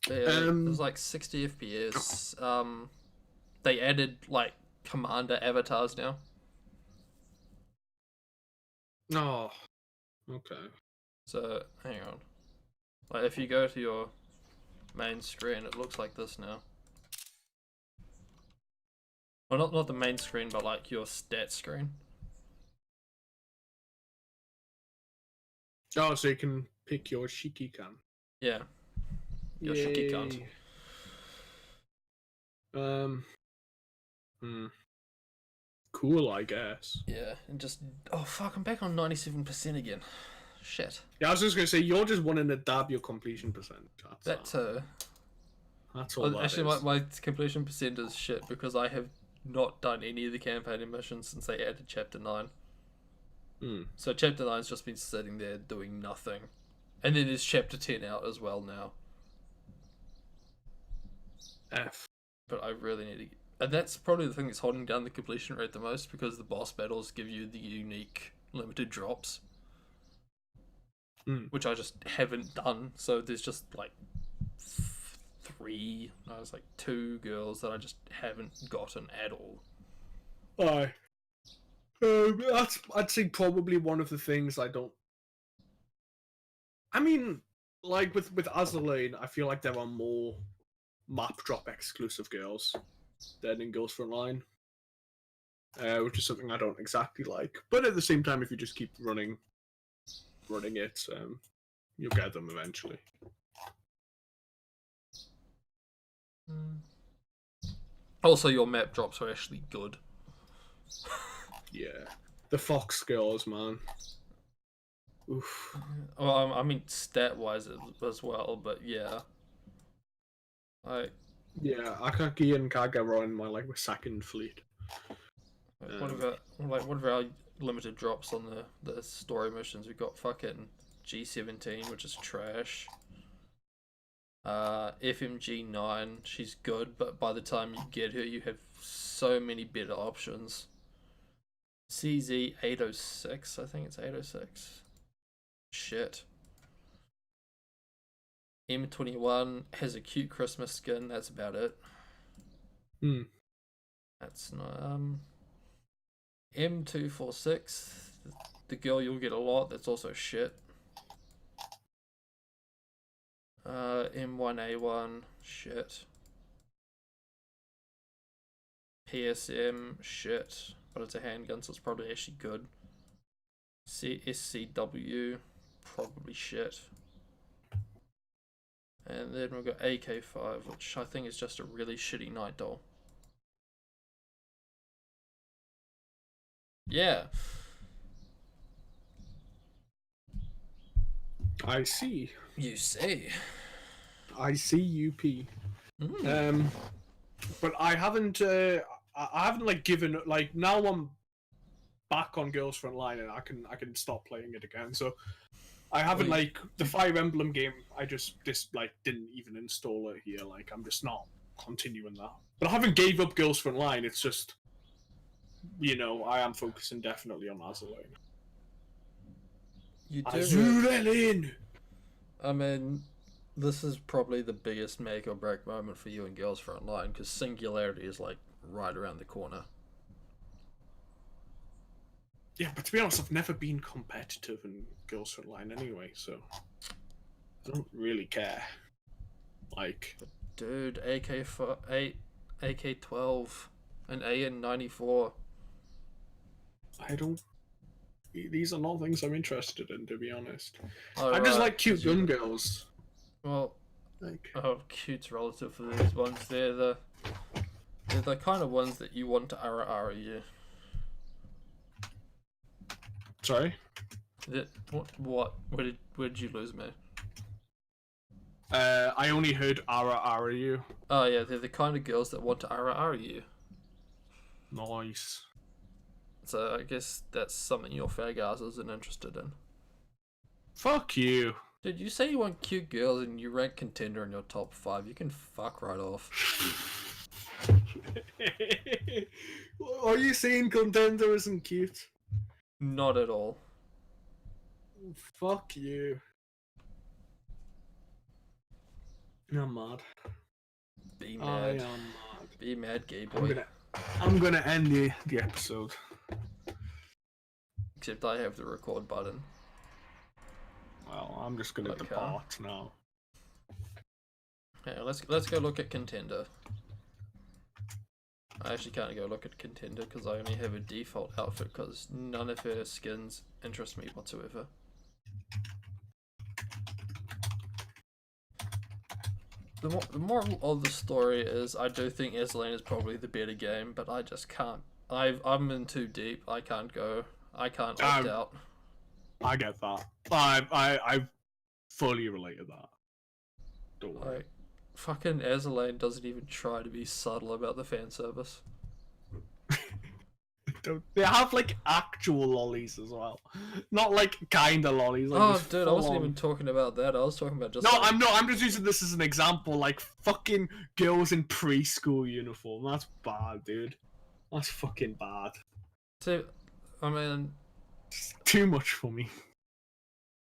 Yeah, it was like 60 FPS. They added like commander avatars now. Oh, okay. So hang on. Like if you go to your main screen, it looks like this now. Well, not the main screen, but like your stat screen. Oh, so you can pick your Shikikan. Yeah, your Shikikan. Cool, I guess. Yeah, and just oh fuck, I'm back on 97% again. Shit. Yeah, I was just gonna say you're just wanting to dab your completion percent. That's all. actually my completion percent is shit because I have not done any of the campaign missions since they added Chapter 9. So Chapter 9's just been sitting there doing nothing. And then there's Chapter 10 out as well now. But I really need to... And that's probably the thing that's holding down the completion rate the most, because the boss battles give you the unique limited drops. Which I just haven't done. So there's just like 2 girls that I just haven't gotten at all. Aye. That's, I'd say, probably one of the things I don't... I mean, like, with Azalain, I feel like there are more map drop exclusive girls than in Girls Frontline. Which is something I don't exactly like. But at the same time, if you just keep running it, you'll get them eventually. Also, your map drops are actually good. Yeah. The Fox girls, man. Oof. Well, I mean, stat-wise as well, but yeah. Yeah, Akaki and Kaga are in my second fleet. What about our limited drops on the story missions? We've got fucking G17, which is trash. FMG9, she's good, but by the time you get her, you have so many better options. CZ 806, I think it's 806. Shit. M21 has a cute Christmas skin, that's about it. That's not... M246, the girl you'll get a lot, that's also shit. M1A1, shit. PSM, shit. But it's a handgun, so it's probably actually good. SCW, probably shit. And then we've got AK5, which I think is just a really shitty night doll. Yeah. I see. You see. I see UP. But I haven't given now I'm back on Girls Frontline and I can stop playing it again. So I haven't the Fire Emblem game. I just didn't even install it here. I'm just not continuing that. But I haven't gave up Girls Frontline. It's just I am focusing definitely on Azalain. You do. Azulain! I mean, this is probably the biggest make or break moment for you in Girls Frontline, because Singularity is right around the corner. Yeah, but to be honest, I've never been competitive in Girls Frontline anyway, so I don't really care. Dude, AK8, AK12, and AN94. I don't. These are not things I'm interested in, to be honest. Oh, I just like cute gun girls. Well, cute's relative for these ones. They're the kind of ones that you want to ara you. Sorry? What? Where did you lose me? I only heard ara you. Oh yeah, they're the kind of girls that want to ara you. Nice. So I guess that's something your fag ass isn't interested in. Fuck you. Dude, you say you want cute girls and you rank Contender in your top 5. You can fuck right off. Are you saying Contender isn't cute? Not at all. Fuck you. I'm mad. Be mad. I am mad. Be mad, gay boy. I'm gonna end the episode. Except I have the record button. Well, I'm just gonna Okay. depart now. Yeah, let's go look at Contender. I actually can't go look at Contender because I only have a default outfit because none of her skins interest me whatsoever. The moral of the story is I do think Ezreal is probably the better game, but I just can't. I'm in too deep. I can't opt out. I get that. I fully relate to that. Don't worry. Like, fucking Ezreal doesn't even try to be subtle about the fan service. They have like actual lollies as well, not like kinda lollies. Like, Oh, dude, I wasn't even talking about that. I was talking about just. No, like... I'm not. I'm just using this as an example. Like fucking girls in preschool uniform. That's bad, dude. That's fucking bad. So, I mean, It's too much for me.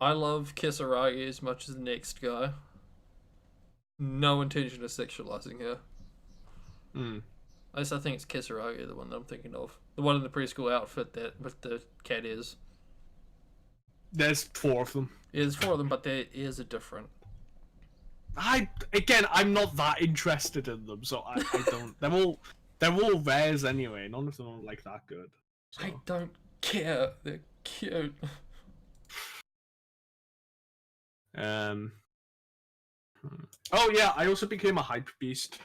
I love Kisaragi as much as the next guy. No intention of sexualizing her. At least I think it's Kisaragi, the one that I'm thinking of. The one in the preschool outfit that with the cat ears. There's 4 of them. Yeah, there's 4 of them, but their ears are different. I'm not that interested in them, so I don't. They're all rares anyway. None of them are like that good. So. I don't care. They're cute. Oh yeah, I also became a hype beast.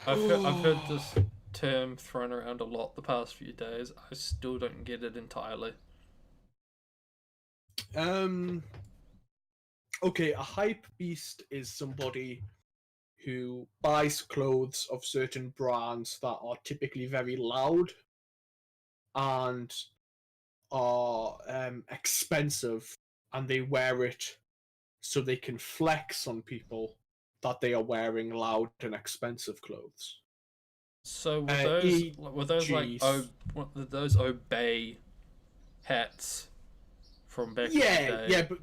I've heard this term thrown around a lot the past few days. I still don't get it entirely. Okay, a hype beast is somebody who buys clothes of certain brands that are typically very loud and are expensive, and they wear it so they can flex on people that they are wearing loud and expensive clothes. So were those like those Obey hats from back in the day? Yeah, but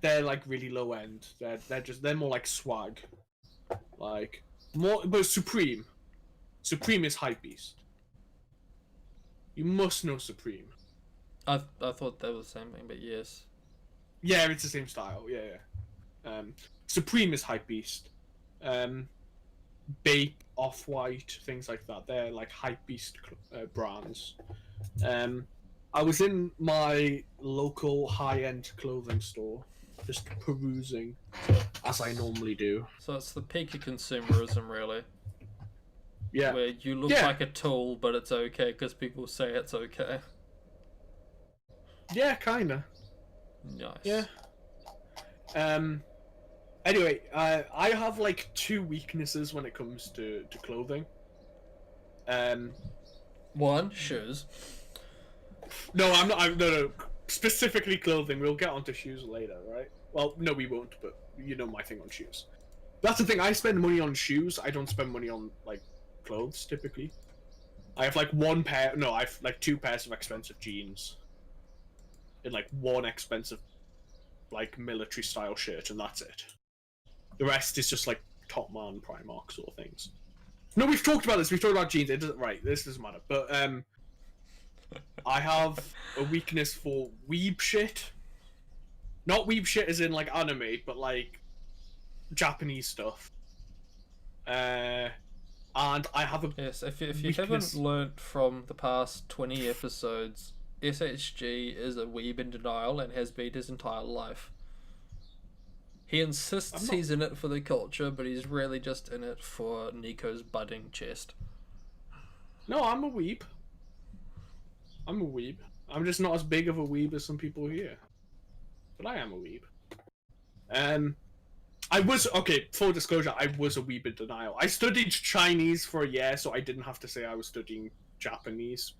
they're like really low end. They're more like swag, like more. But Supreme is hype beast. You must know Supreme. I thought they were the same thing, but yes. Yeah, it's the same style. Yeah. Supreme is hype beast. Bape, Off-White, things like that. They're like hype beast brands. I was in my local high-end clothing store, just perusing, as I normally do. So it's the peak of consumerism, really. Yeah. Where you look like a tool, but it's okay because people say it's okay. Yeah, kinda. Nice. Yeah. Anyway, I have like 2 weaknesses when it comes to clothing. One, shoes. No, I'm not. No. Specifically clothing. We'll get onto shoes later, right? Well, no, we won't. But you know my thing on shoes. That's the thing. I spend money on shoes. I don't spend money on like clothes typically. I have like 1 pair. No, I have like 2 pairs of expensive jeans. And like 1 expensive, like military style shirt, and that's it. The rest is just like Top Man, Primark sort of things. No, we've talked about this. We've talked about jeans. It doesn't. Right, this doesn't matter. But I have a weakness for weeb shit. Not weeb shit as in like anime, but like Japanese stuff. And I have a yes. If you haven't learnt from the past 20 episodes, SHG is a weeb in denial and has been his entire life. He insists he's in it for the culture, but he's really just in it for Nico's budding chest. No, I'm a weeb. I'm just not as big of a weeb as some people here. But I am a weeb. I was, okay, full disclosure, I was a weeb in denial. I studied Chinese for a year, so I didn't have to say I was studying Japanese.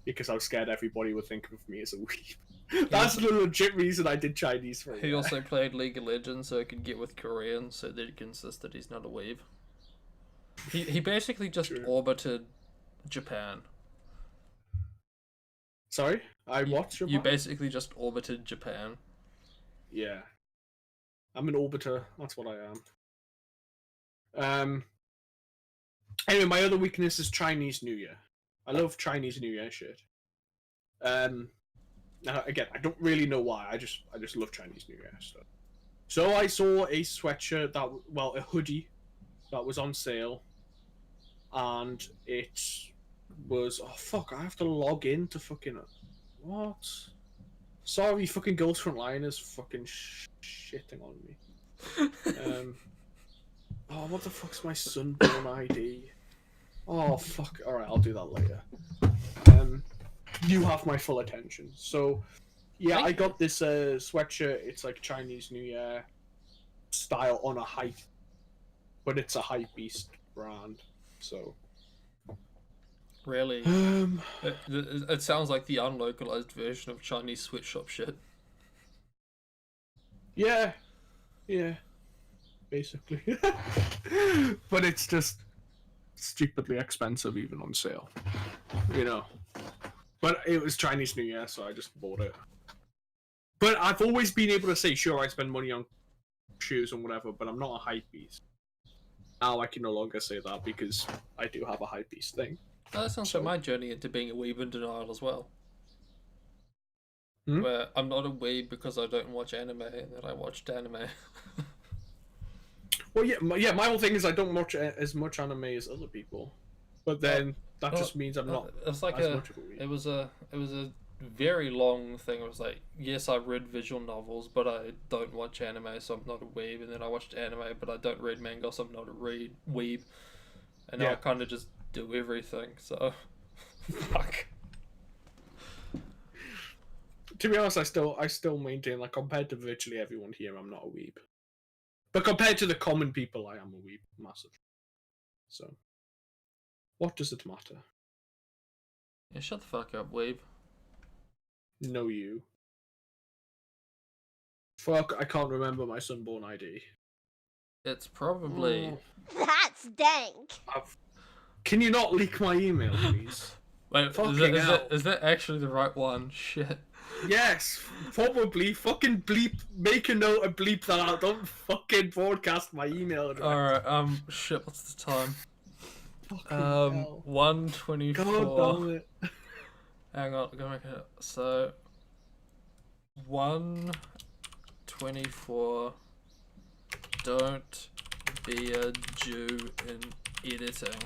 Because I was scared everybody would think of me as a weeb. That's the legit reason I did Chinese for a year. He also played League of Legends so he could get with Koreans so that he can insist that he's not a weeb. He basically just orbited Japan. Sorry? You basically just orbited Japan. Yeah. I'm an orbiter. That's what I am. Anyway, my other weakness is Chinese New Year. I love Chinese New Year shit. Again, I don't really know why. I just love Chinese New Year stuff. So I saw a sweatshirt a hoodie that was on sale, and it was I have to log in to fucking what? Sorry, fucking Ghost Frontline is fucking shitting on me. What the fuck's my Sunburn ID? Oh fuck! All right, I'll do that later. You have my full attention. So, yeah, I got this sweatshirt. It's like Chinese New Year style on a hype, but it's a Hypebeast brand. So, really, it sounds like the unlocalized version of Chinese sweatshop shit. Yeah, basically. But it's just stupidly expensive, even on sale. You know. But it was Chinese New Year, so I just bought it. But I've always been able to say, sure, I spend money on shoes and whatever, but I'm not a hypebeast. Now I can no longer say that because I do have a hypebeast thing. Oh, that sounds like my journey into being a weeb in denial as well. Where I'm not a weeb because I don't watch anime, and that I watched anime. Well, yeah. My whole thing is I don't watch as much anime as other people, but then that just means I'm not. It's like as much of a weeb. It was a very long thing. It was like, yes, I read visual novels, but I don't watch anime, so I'm not a weeb. And then I watched anime, but I don't read manga, so I'm not a weeb. And now I kind of just do everything. So, fuck. To be honest, I still maintain, like, compared to virtually everyone here, I'm not a weeb. But compared to the common people, I am a weeb, massive. So, what does it matter? Yeah, shut the fuck up, weeb. No, you. Fuck, I can't remember my Sunborn ID. It's probably... That's dank! Can you not leak my email, please? Wait, is that actually the right one? Shit. Yes, probably. Fucking bleep. Make a note and bleep that out. Don't fucking broadcast my email address. Alright, shit, what's the time? 1:24. God damn it. Hang on, I'm gonna make it. So, 1:24. Don't be a Jew in editing.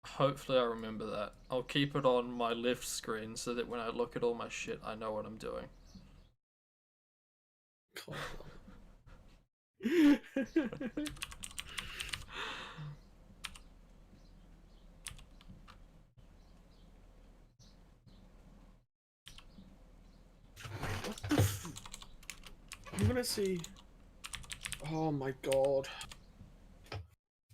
Hopefully I remember that. I'll keep it on my left screen so that when I look at all my shit, I know what I'm doing. I'm gonna see. Oh my god.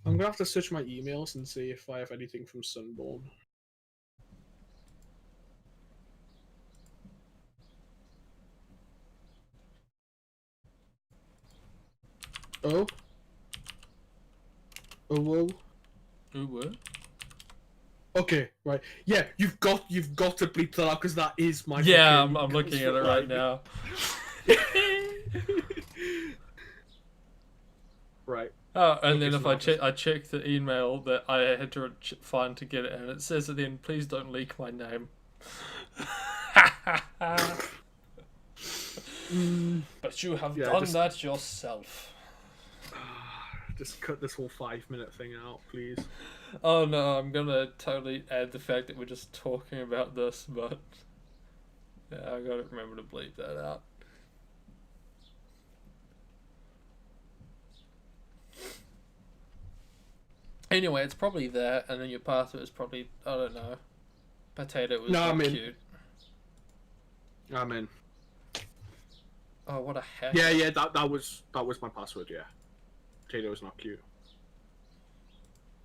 I'm gonna have to search my emails and see if I have anything from Sunborn. Oh? Oh, whoa. Ooh, what? Okay, right. Yeah, you've got to bleep that out because that is my. Yeah, I'm looking at it right now. Right. Oh, and then if I check the email that I had to find to get it, and it says at the end, "Please don't leak my name." But you have done that yourself. Just cut this whole 5-minute thing out, please. Oh no, I'm gonna totally add the fact that we're just talking about this, but yeah, I gotta remember to bleep that out. Anyway, it's probably there, and then your password is probably, I don't know, potato was not cute. I'm in. Oh, what a heck. Yeah, that was my password, yeah. Potato is not cute.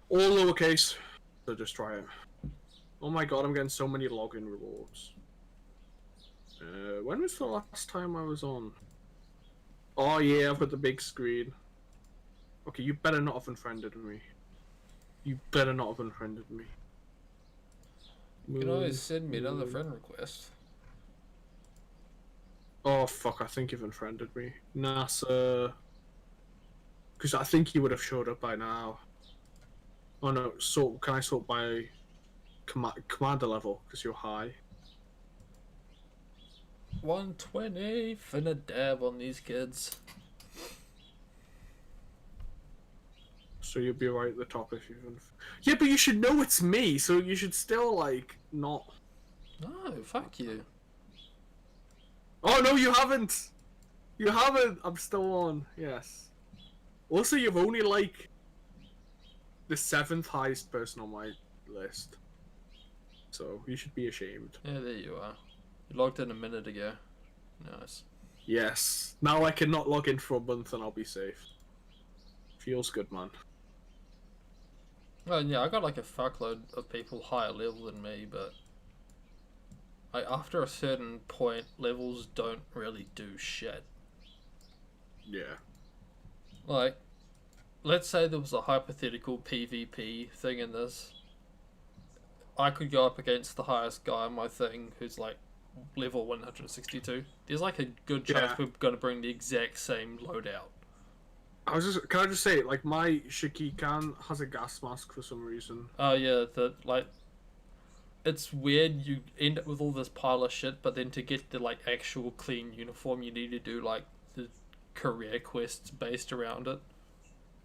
All lowercase, so just try it. Oh my god, I'm getting so many login rewards. When was the last time I was on? Oh yeah, I've got the big screen. Okay, you better not have unfriended me. You better not have unfriended me. You can always send me another friend request. Oh fuck, I think you've unfriended me. NASA. Because I think he would have showed up by now. Oh no, sort. Can I sort by commander level? Because you're high. 120, finna dab on these kids. So you'll be right at the top if you. Yeah, but you should know it's me, so you should still like not. No, fuck you. Oh no, you haven't. You haven't. I'm still on. Yes. Also, you've only like the 7th highest person on my list, so you should be ashamed. Yeah, there you are. You logged in a minute ago. Nice. Yes. Now I cannot log in for a month and I'll be safe. Feels good, man. Well, yeah, I got like a fuckload of people higher level than me, but like after a certain point, levels don't really do shit. Yeah. Like, let's say there was a hypothetical PvP thing in this. I could go up against the highest guy on my thing, who's like level 162. There's like a good chance we're gonna bring the exact same loadout. Can I just say, like, my Shikikan has a gas mask for some reason. Oh yeah, it's weird. You end up with all this pile of shit, but then to get the like actual clean uniform, you need to do like the career quests based around it.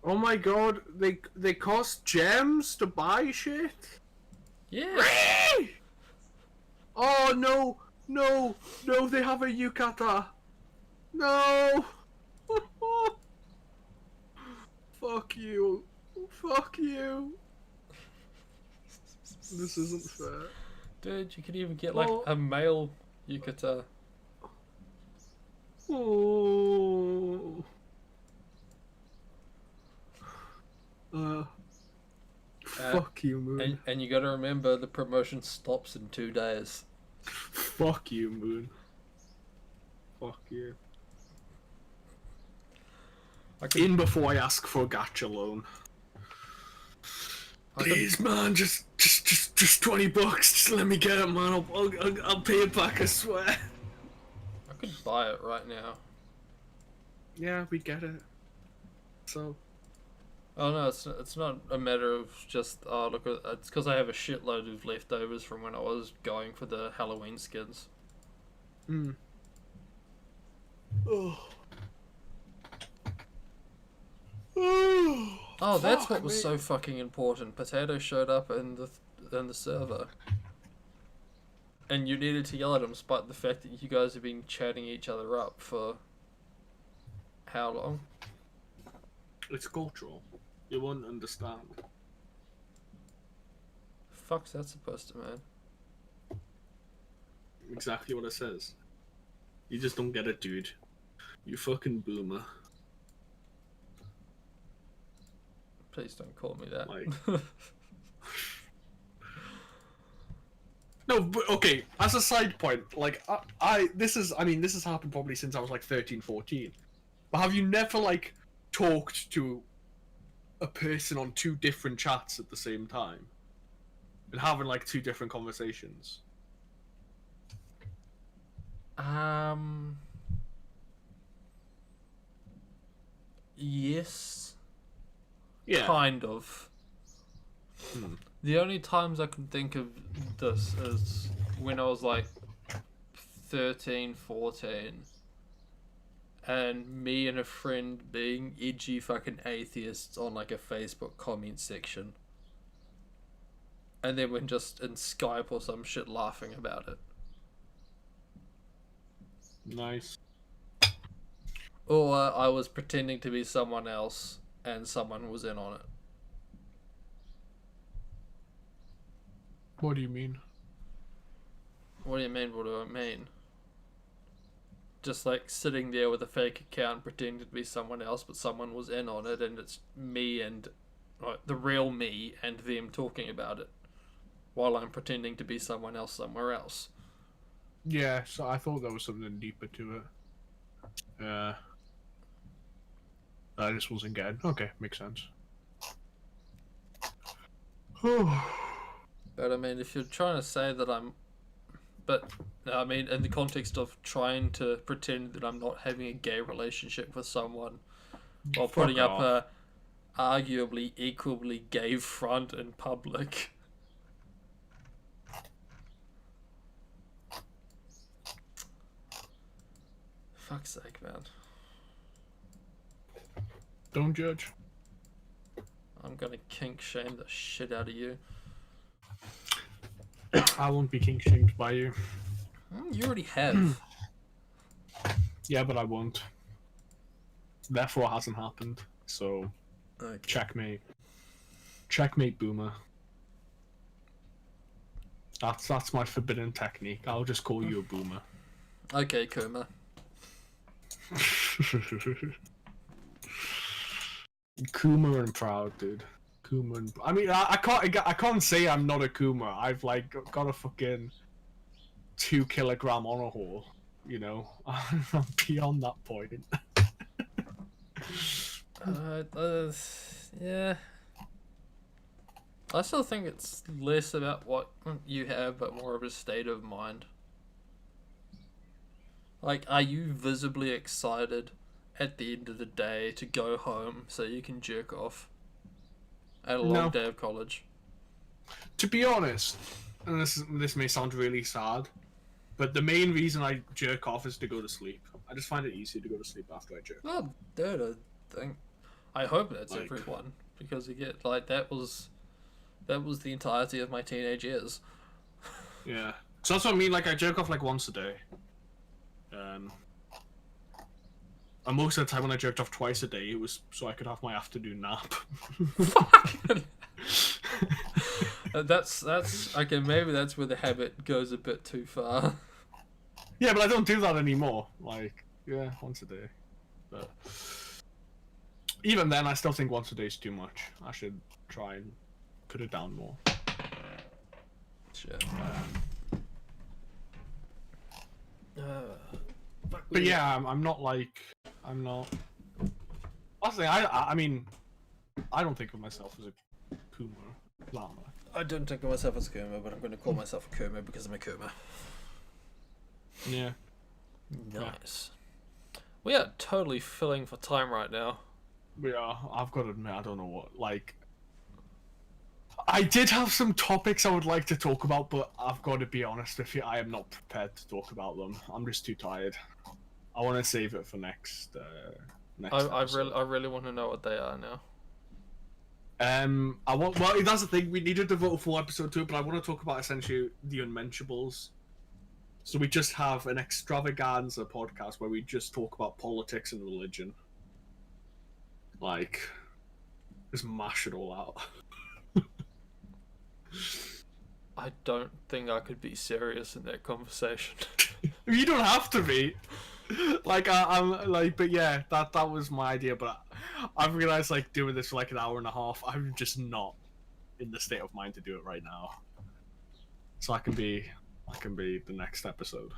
Oh my god, they cost gems to buy shit? Yeah. Oh no, they have a yukata. No. Fuck you. This isn't fair. Dude, you could even get like a male yukata. Oh. Fuck you, Moon. And you gotta remember the promotion stops in 2 days. Fuck you, Moon. Fuck you. In before I ask for a gacha loan. Please, man, just $20. Just let me get it, man. I'll pay it back. I swear. I could buy it right now. Yeah, we get it. So. Oh no, it's not a matter of just look, it's because I have a shitload of leftovers from when I was going for the Halloween skins. Hmm. Oh. Oh, that's what was so fucking important. Potato showed up in the server, and you needed to yell at him, despite the fact that you guys have been chatting each other up for how long? It's cultural. You won't understand. Fuck's that supposed to mean? Exactly what it says. You just don't get it, dude. You fucking boomer. Please don't call me that. Like... No, but okay, as a side point, like, this has happened probably since I was like 13, 14. But have you never, like, talked to a person on 2 different chats at the same time? And having, like, 2 different conversations? Yes. Yeah. Kind of. The only times I can think of this is when I was like 13, 14, and me and a friend being edgy fucking atheists on like a Facebook comment section, and then we're just in Skype or some shit laughing about it. Nice. Or I was pretending to be someone else and someone was in on it. What do you mean? What do you mean? What do I mean? Just like sitting there with a fake account pretending to be someone else, but someone was in on it, and it's me and the real me and them talking about it while I'm pretending to be someone else somewhere else. Yeah, so I thought there was something deeper to it. I just wasn't getting. Okay, makes sense. But I mean, if you're trying to say that I mean, in the context of trying to pretend that I'm not having a gay relationship with someone, while Fuck putting up off. a arguably equally gay front in public. Fuck's sake, man. Don't judge. I'm gonna kink shame the shit out of you. I won't be kink shamed by you. You already have. Yeah, but I won't. Therefore, it hasn't happened. So, Okay. checkmate. Checkmate, boomer. That's my forbidden technique. I'll just call you a boomer. Okay, Kuma. Kuma and proud, dude. Kuma and... I mean, I can't say I'm not a Kuma. I've like got a fucking 2 kilogram on a haul. You know, I'm beyond that point. Yeah. I still think it's less about what you have, but more of a state of mind. Like, are you visibly excited at the end of the day to go home so you can jerk off at a long No. day of college? To be honest, and this may sound really sad, but the main reason I jerk off is to go to sleep. I just find it easy to go to sleep after I jerk. Well, dude, I hope that's Like- everyone, because you get like that was the entirety of my teenage years. Yeah. So that's what I mean. Like I jerk off like once a day. And most of the time when I jerked off twice a day, it was so I could have my afternoon nap. That's okay. Maybe that's where the habit goes a bit too far. Yeah, but I don't do that anymore. Like, yeah, once a day. But even then, I still think once a day is too much. I should try and put it down more. Sure. But yeah, I'm not like I'm not. Honestly, I mean, I don't think of myself as a Kuma llama. I don't think of myself as a Kuma, but I'm going to call myself a Kuma because I'm a Kuma. Yeah. Nice. We are totally filling for time right now. Yeah, I've got to admit, I don't know what. Like, I did have some topics I would like to talk about, but I've got to be honest with you, I am not prepared to talk about them. I'm just too tired. I want to save it for next. I episode. really want to know what they are now. I want. Well, that's the thing. We needed to devote a full episode to it, but I want to talk about essentially the Unmentionables. So we just have an extravaganza podcast where we just talk about politics and religion. Like, just mash it all out. I don't think I could be serious in that conversation. You don't have to be. Like I'm like, but yeah, that was my idea. But I've realized like doing this for like an hour and a half, I'm just not in the state of mind to do it right now. So I can be the next episode.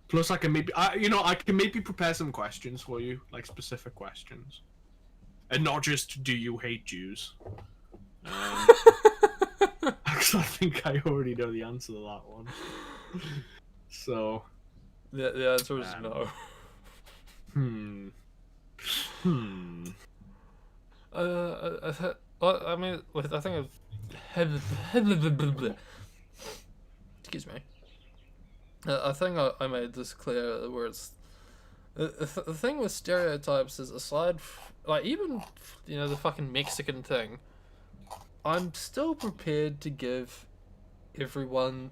Plus, I can maybe I can maybe prepare some questions for you, like specific questions, and not just do you hate Jews? Because I think I already know the answer to that one. So, The answer is no. I mean, I think excuse me. I think I made this clear where it's the thing with stereotypes is aside like even the fucking Mexican thing, I'm still prepared to give everyone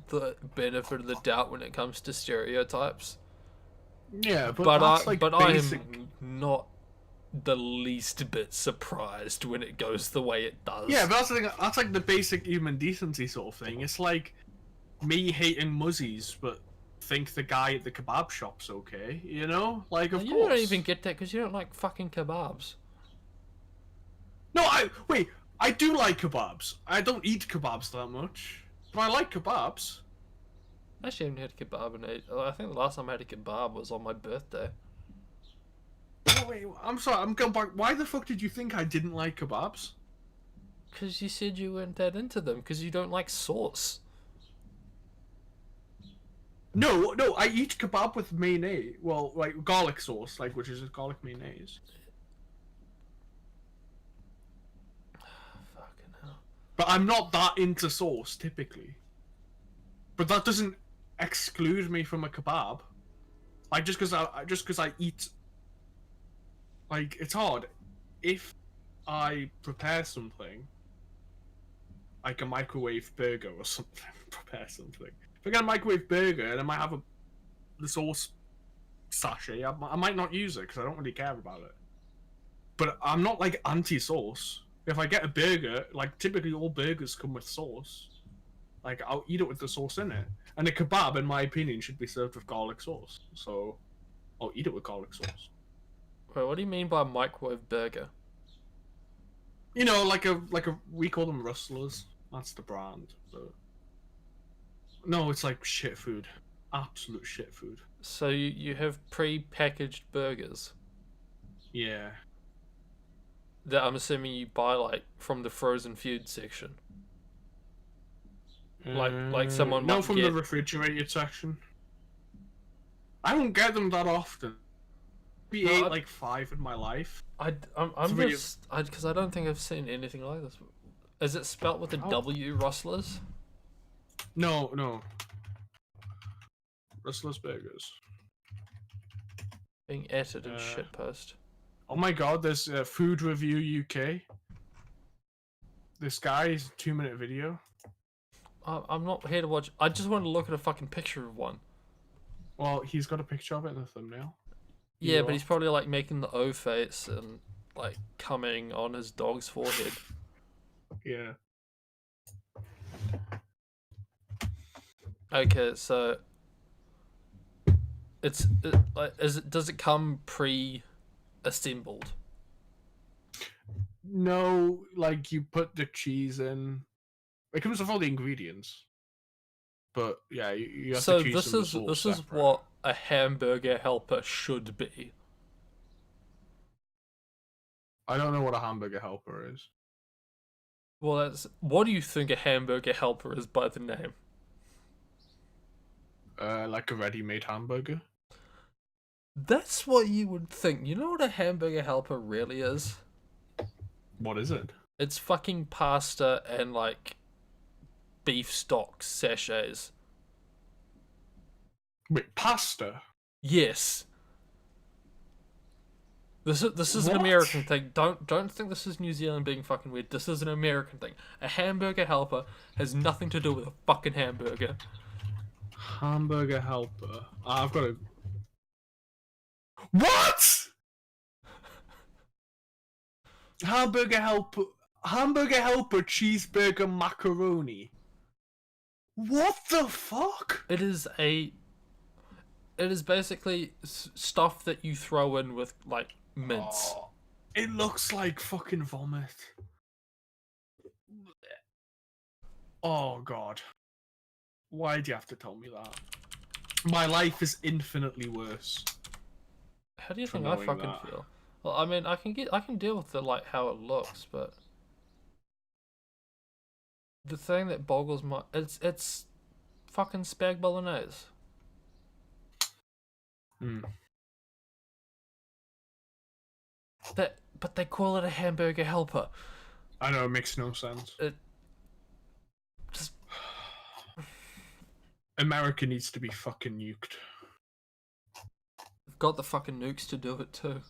the benefit of the doubt when it comes to stereotypes. yeah, but But that's like I basic. am not the least bit surprised when it goes the way it does. Yeah, but that's the thing. That's like the basic human decency sort of thing. It's like me hating muzzies, but think the guy at the kebab shop's okay. You know, like of you course. don't even get that because you don't like fucking kebabs. No, I do like kebabs. I don't eat kebabs that much, but I like kebabs. Actually, I haven't had a kebab in it. I think the last time I had a kebab was on my birthday. Oh, wait, I'm sorry. I'm going back. Why the fuck did you think I didn't like kebabs? Because you said you weren't that into them because you don't like sauce. No, no, I eat kebab with mayonnaise. Well, like garlic sauce, like which is garlic mayonnaise. Fucking hell. But I'm not that into sauce typically. But that doesn't exclude me from a kebab. Like just because I eat. Like it's hard. If I prepare something, like a microwave burger or something, prepare something. If I get a microwave burger and I might have the sauce sachet, I might not use it because I don't really care about it. But I'm not like anti-sauce. If I get a burger, like typically all burgers come with sauce. Like I'll eat it with the sauce in it. And a kebab, in my opinion, should be served with garlic sauce. So I'll eat it with garlic sauce. Wait, what do you mean by microwave burger? You know, like a we call them rustlers. That's the brand. But... No, it's like shit food. Absolute shit food. So you have pre-packaged burgers Yeah. that I'm assuming you buy like from the frozen food section. Like someone no might from get... the refrigerated section. I don't get them that often. Maybe No, ate like 5 in my life. I'm Three. just because I don't think I've seen anything like this. Is it spelt with a Oh. W, Rustlers? No, no. Rustlers Burgers. Being edited in Uh, shitpost. Oh my god, there's Food Review UK. This guy's 2-minute video. I'm not here to watch. I just want to look at a fucking picture of one. Well, he's got a picture of it in the thumbnail. Yeah, You but are. he's probably like making the O face and like coming on his dog's forehead. Yeah. Okay, so does it come pre-assembled? No, like you put the cheese in. It comes with all the ingredients. But yeah, you have So the cheese this and the is sauce this is separate. what a hamburger helper should be. I don't know what a hamburger helper is. Well, what do you think a hamburger helper is by the name? Like a ready-made hamburger. That's what you would think. You know what a hamburger helper really is? What is it? It's fucking pasta and like beef stock sachets. Wait, pasta? Yes. This is an What? American thing. Don't think this is New Zealand being fucking weird. This is an American thing. A hamburger helper has nothing to do with a fucking hamburger. Hamburger helper. I've got a. What? Hamburger helper. Hamburger helper cheeseburger macaroni. What the fuck? It is basically stuff that you throw in with like mince. Oh, it looks like fucking vomit. Oh god. Why do you have to tell me that? My life is infinitely worse. How do you for think I knowing fucking that. feel? Well, I mean, I can deal with the like how it looks, but the thing that boggles my it's fucking spag bolognese. Hmm. But they call it a hamburger helper. I know, it makes no sense. It just America needs to be fucking nuked. got the fucking nukes to do it too.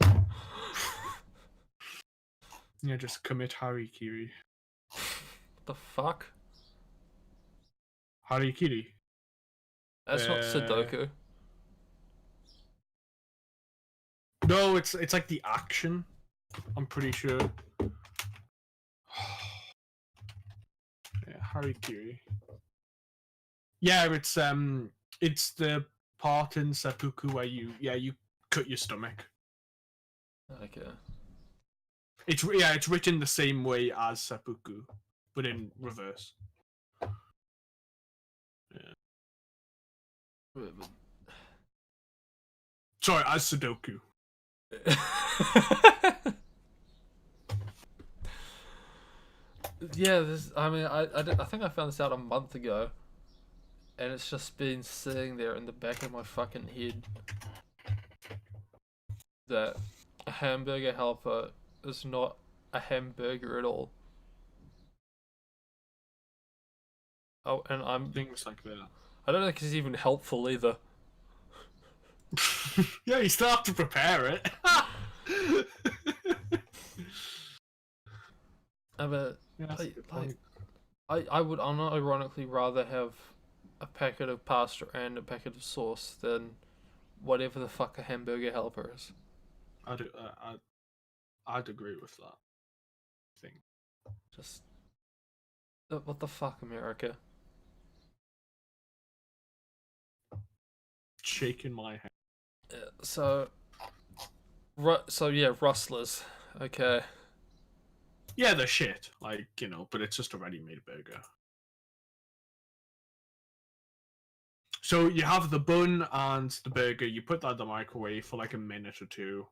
Yeah, just commit harikiri. The fuck? Harikiri. That's not Sudoku. No, it's like the action. I'm pretty sure. Yeah, harikiri. Yeah, it's the part in seppuku where you cut your stomach. Okay. It's written the same way as seppuku, but in reverse. Sorry, as Sudoku. Yeah, I think I found this out a month ago, and it's just been sitting there in the back of my fucking head that a hamburger helper is not a hamburger at all. Oh, and Things like that. I don't think it's even helpful either. Yeah, you still have to prepare it. But Yeah, that's a good point. I would unironically rather have a packet of pasta and a packet of sauce than whatever the fuck a hamburger helper is. I'd agree with that. I think. Just what the fuck, America? Shaking my head. So yeah, rustlers. Okay. Yeah, they're shit. Like, but it's just a ready-made burger. So you have the bun and the burger. You put that in the microwave for like a minute or two.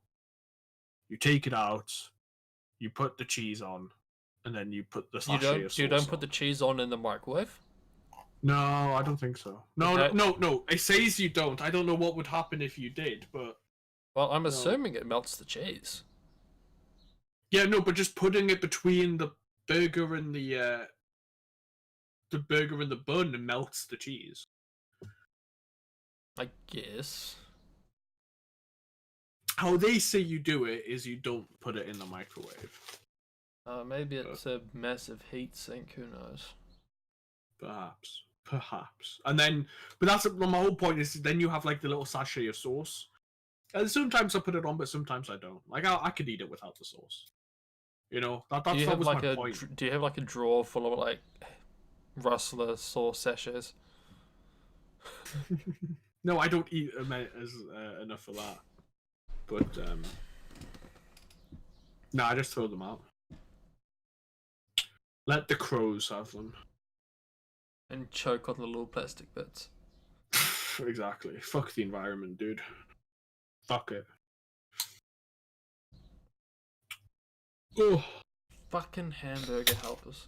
You take it out. You put the cheese on, and then you put the sachet of sauce You don't on. put the cheese on in the microwave? No, I don't think so. No, Okay. no. It says you don't. I don't know what would happen if you did, but Well, I'm assuming it melts the cheese. yeah, no. But just putting it between the burger and the bun and melts the cheese. I guess. How they say you do it is you don't put it in the microwave. Maybe it's a massive heat sink. Who knows? Perhaps. And then, but that's my whole point is then you have like the little sachet of sauce. And sometimes I put it on, but sometimes I don't. Like I could eat it without the sauce. That was my point. Do you have like a drawer full of like Rustler sauce sachets? No, I don't eat enough of that. But no, I just throw them out. Let the crows have them. And choke on the little plastic bits. Exactly. Fuck the environment, dude. Fuck it. Oh. Fucking hamburger helpers.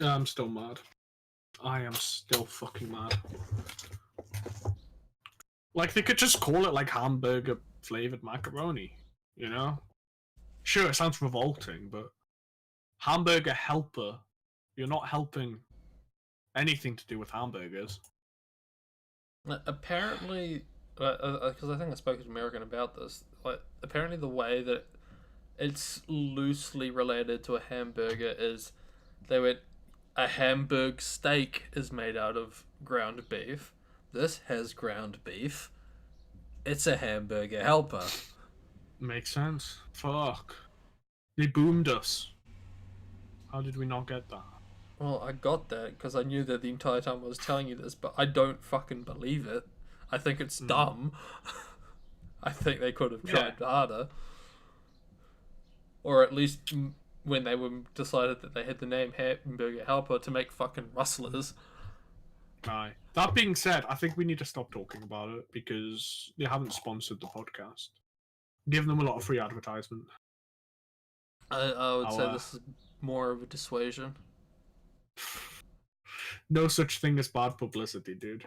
I'm still mad. I am still fucking mad. Like, they could just call it, like, hamburger flavored macaroni, Sure, it sounds revolting, but hamburger helper, you're not helping anything to do with hamburgers. Apparently, because I think I spoke to American about this, like, apparently the way that it's loosely related to a hamburger is they went, a Hamburg steak is made out of ground beef. This has ground beef. It's a hamburger helper. Makes sense. Fuck. They boomed us. How did we not get that? Well, I got that because I knew that the entire time I was telling you this, but I don't fucking believe it. I think it's dumb. I think they could have tried harder. Or at least when they were decided that they had the name Hamburger Helper to make fucking rustlers. Aye. That being said, I think we need to stop talking about it because they haven't sponsored the podcast. Give them a lot of free advertisement. I would say this is more of a dissuasion. No such thing as bad publicity, dude.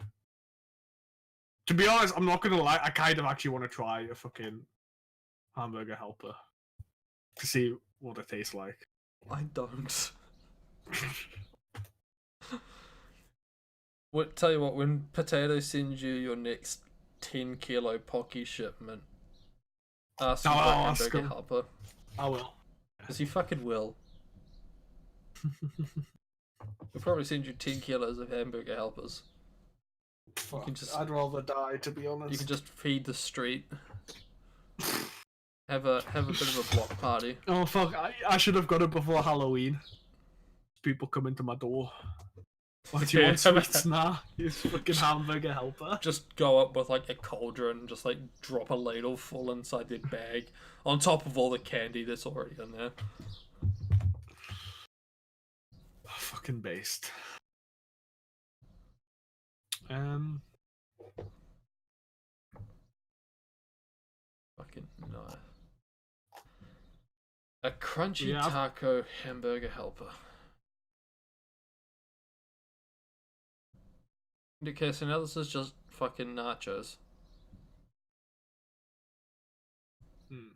To be honest, I'm not gonna lie, I kind of actually want to try a fucking hamburger helper to see what it tastes like. I don't. Tell you what, when Potato sends you your next 10 kilo Pocky shipment, ask him for a hamburger helper. I will. Because he fucking will. He'll probably send you 10 kilos of hamburger helpers. Fuck, I'd rather die, to be honest. You can just feed the street. Have a bit of a block party. Oh fuck, I should have got it before Halloween. People come into my door. What do you want, sweets? Nah, he's fucking hamburger helper. Just go up with like a cauldron and just like drop a ladle full inside their bag on top of all the candy that's already in there. Fucking based. Fucking no. A crunchy taco hamburger helper. Okay, so now this is just fucking nachos. Hmm.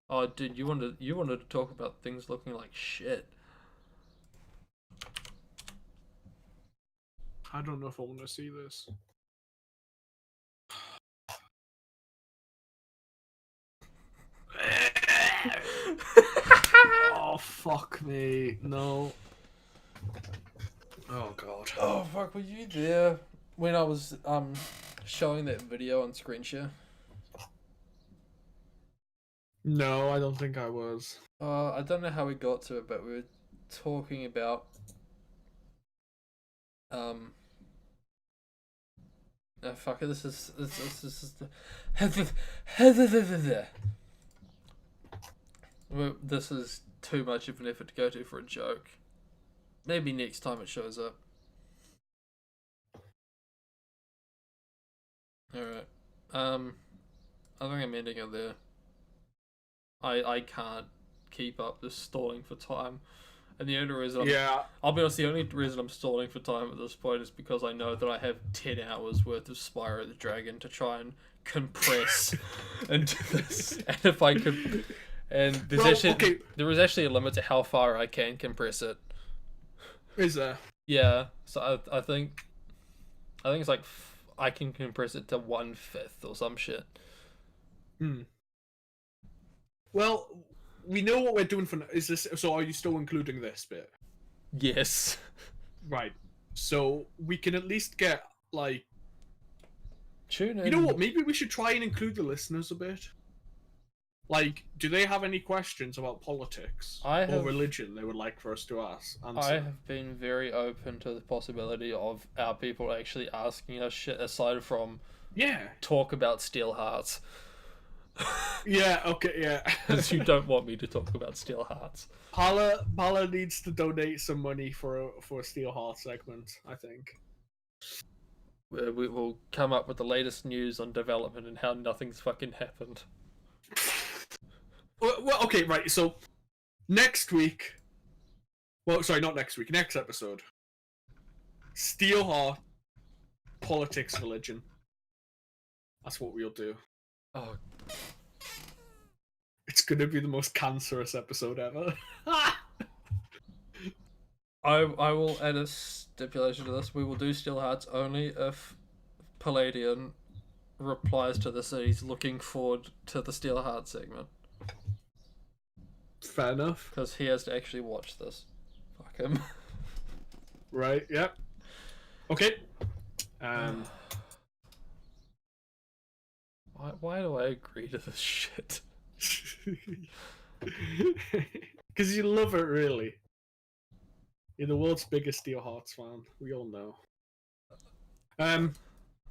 Oh, dude, you wanted to talk about things looking like shit. I don't know if I want to see this. Oh, fuck me. No. Oh, God. Oh fuck, were you there when I was showing that video on screen share? No, I don't think I was. I don't know how we got to it, but we were talking about oh, fuck it, this is well, this is too much of an effort to go to for a joke. Maybe next time it shows up. Alright. I think I'm ending it there. I can't keep up this stalling for time. And the only reason I'll be honest, the only reason I'm stalling for time at this point is because I know that I have 10 hours worth of Spyro the Dragon to try and compress into this. And if I could, and there is actually a limit to how far I can compress it. Is there? Yeah, so I think it's like I can compress it to 1/5 or some shit. Hmm. Well, we know what we're doing for. Is this? So, are you still including this bit? Yes. Right. So we can at least get like. Tune in. You know what? Maybe we should try and include the listeners a bit. Like, do they have any questions about politics or religion they would like for us to answer? I have been very open to the possibility of our people actually asking us shit aside from talk about Steel Hearts. Yeah, okay, yeah. Because you don't want me to talk about Steel Hearts. Pala needs to donate some money for a Steel Heart segment, I think. We will come up with the latest news on development and how nothing's fucking happened. Well, okay, right, so next week... Well, sorry, not next week, next episode. Steel Heart, politics, religion. That's what we'll do. Oh, it's gonna be the most cancerous episode ever. I will add a stipulation to this. We will do Steel Hearts only if Palladian replies to this that he's looking forward to the Steel Hearts segment. Fair enough. Because he has to actually watch this. Fuck him. Right, yep. Okay. Why do I agree to this shit? Because you love it, really. You're the world's biggest Steel Hearts fan. We all know.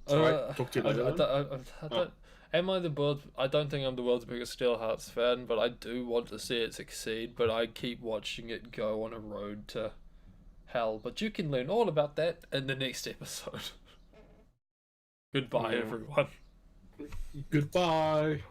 Talk to you later. Am I the world? I don't think I'm the world's biggest Steel Hearts fan, but I do want to see it succeed. But I keep watching it go on a road to hell. But you can learn all about that in the next episode. Goodbye, everyone. Goodbye.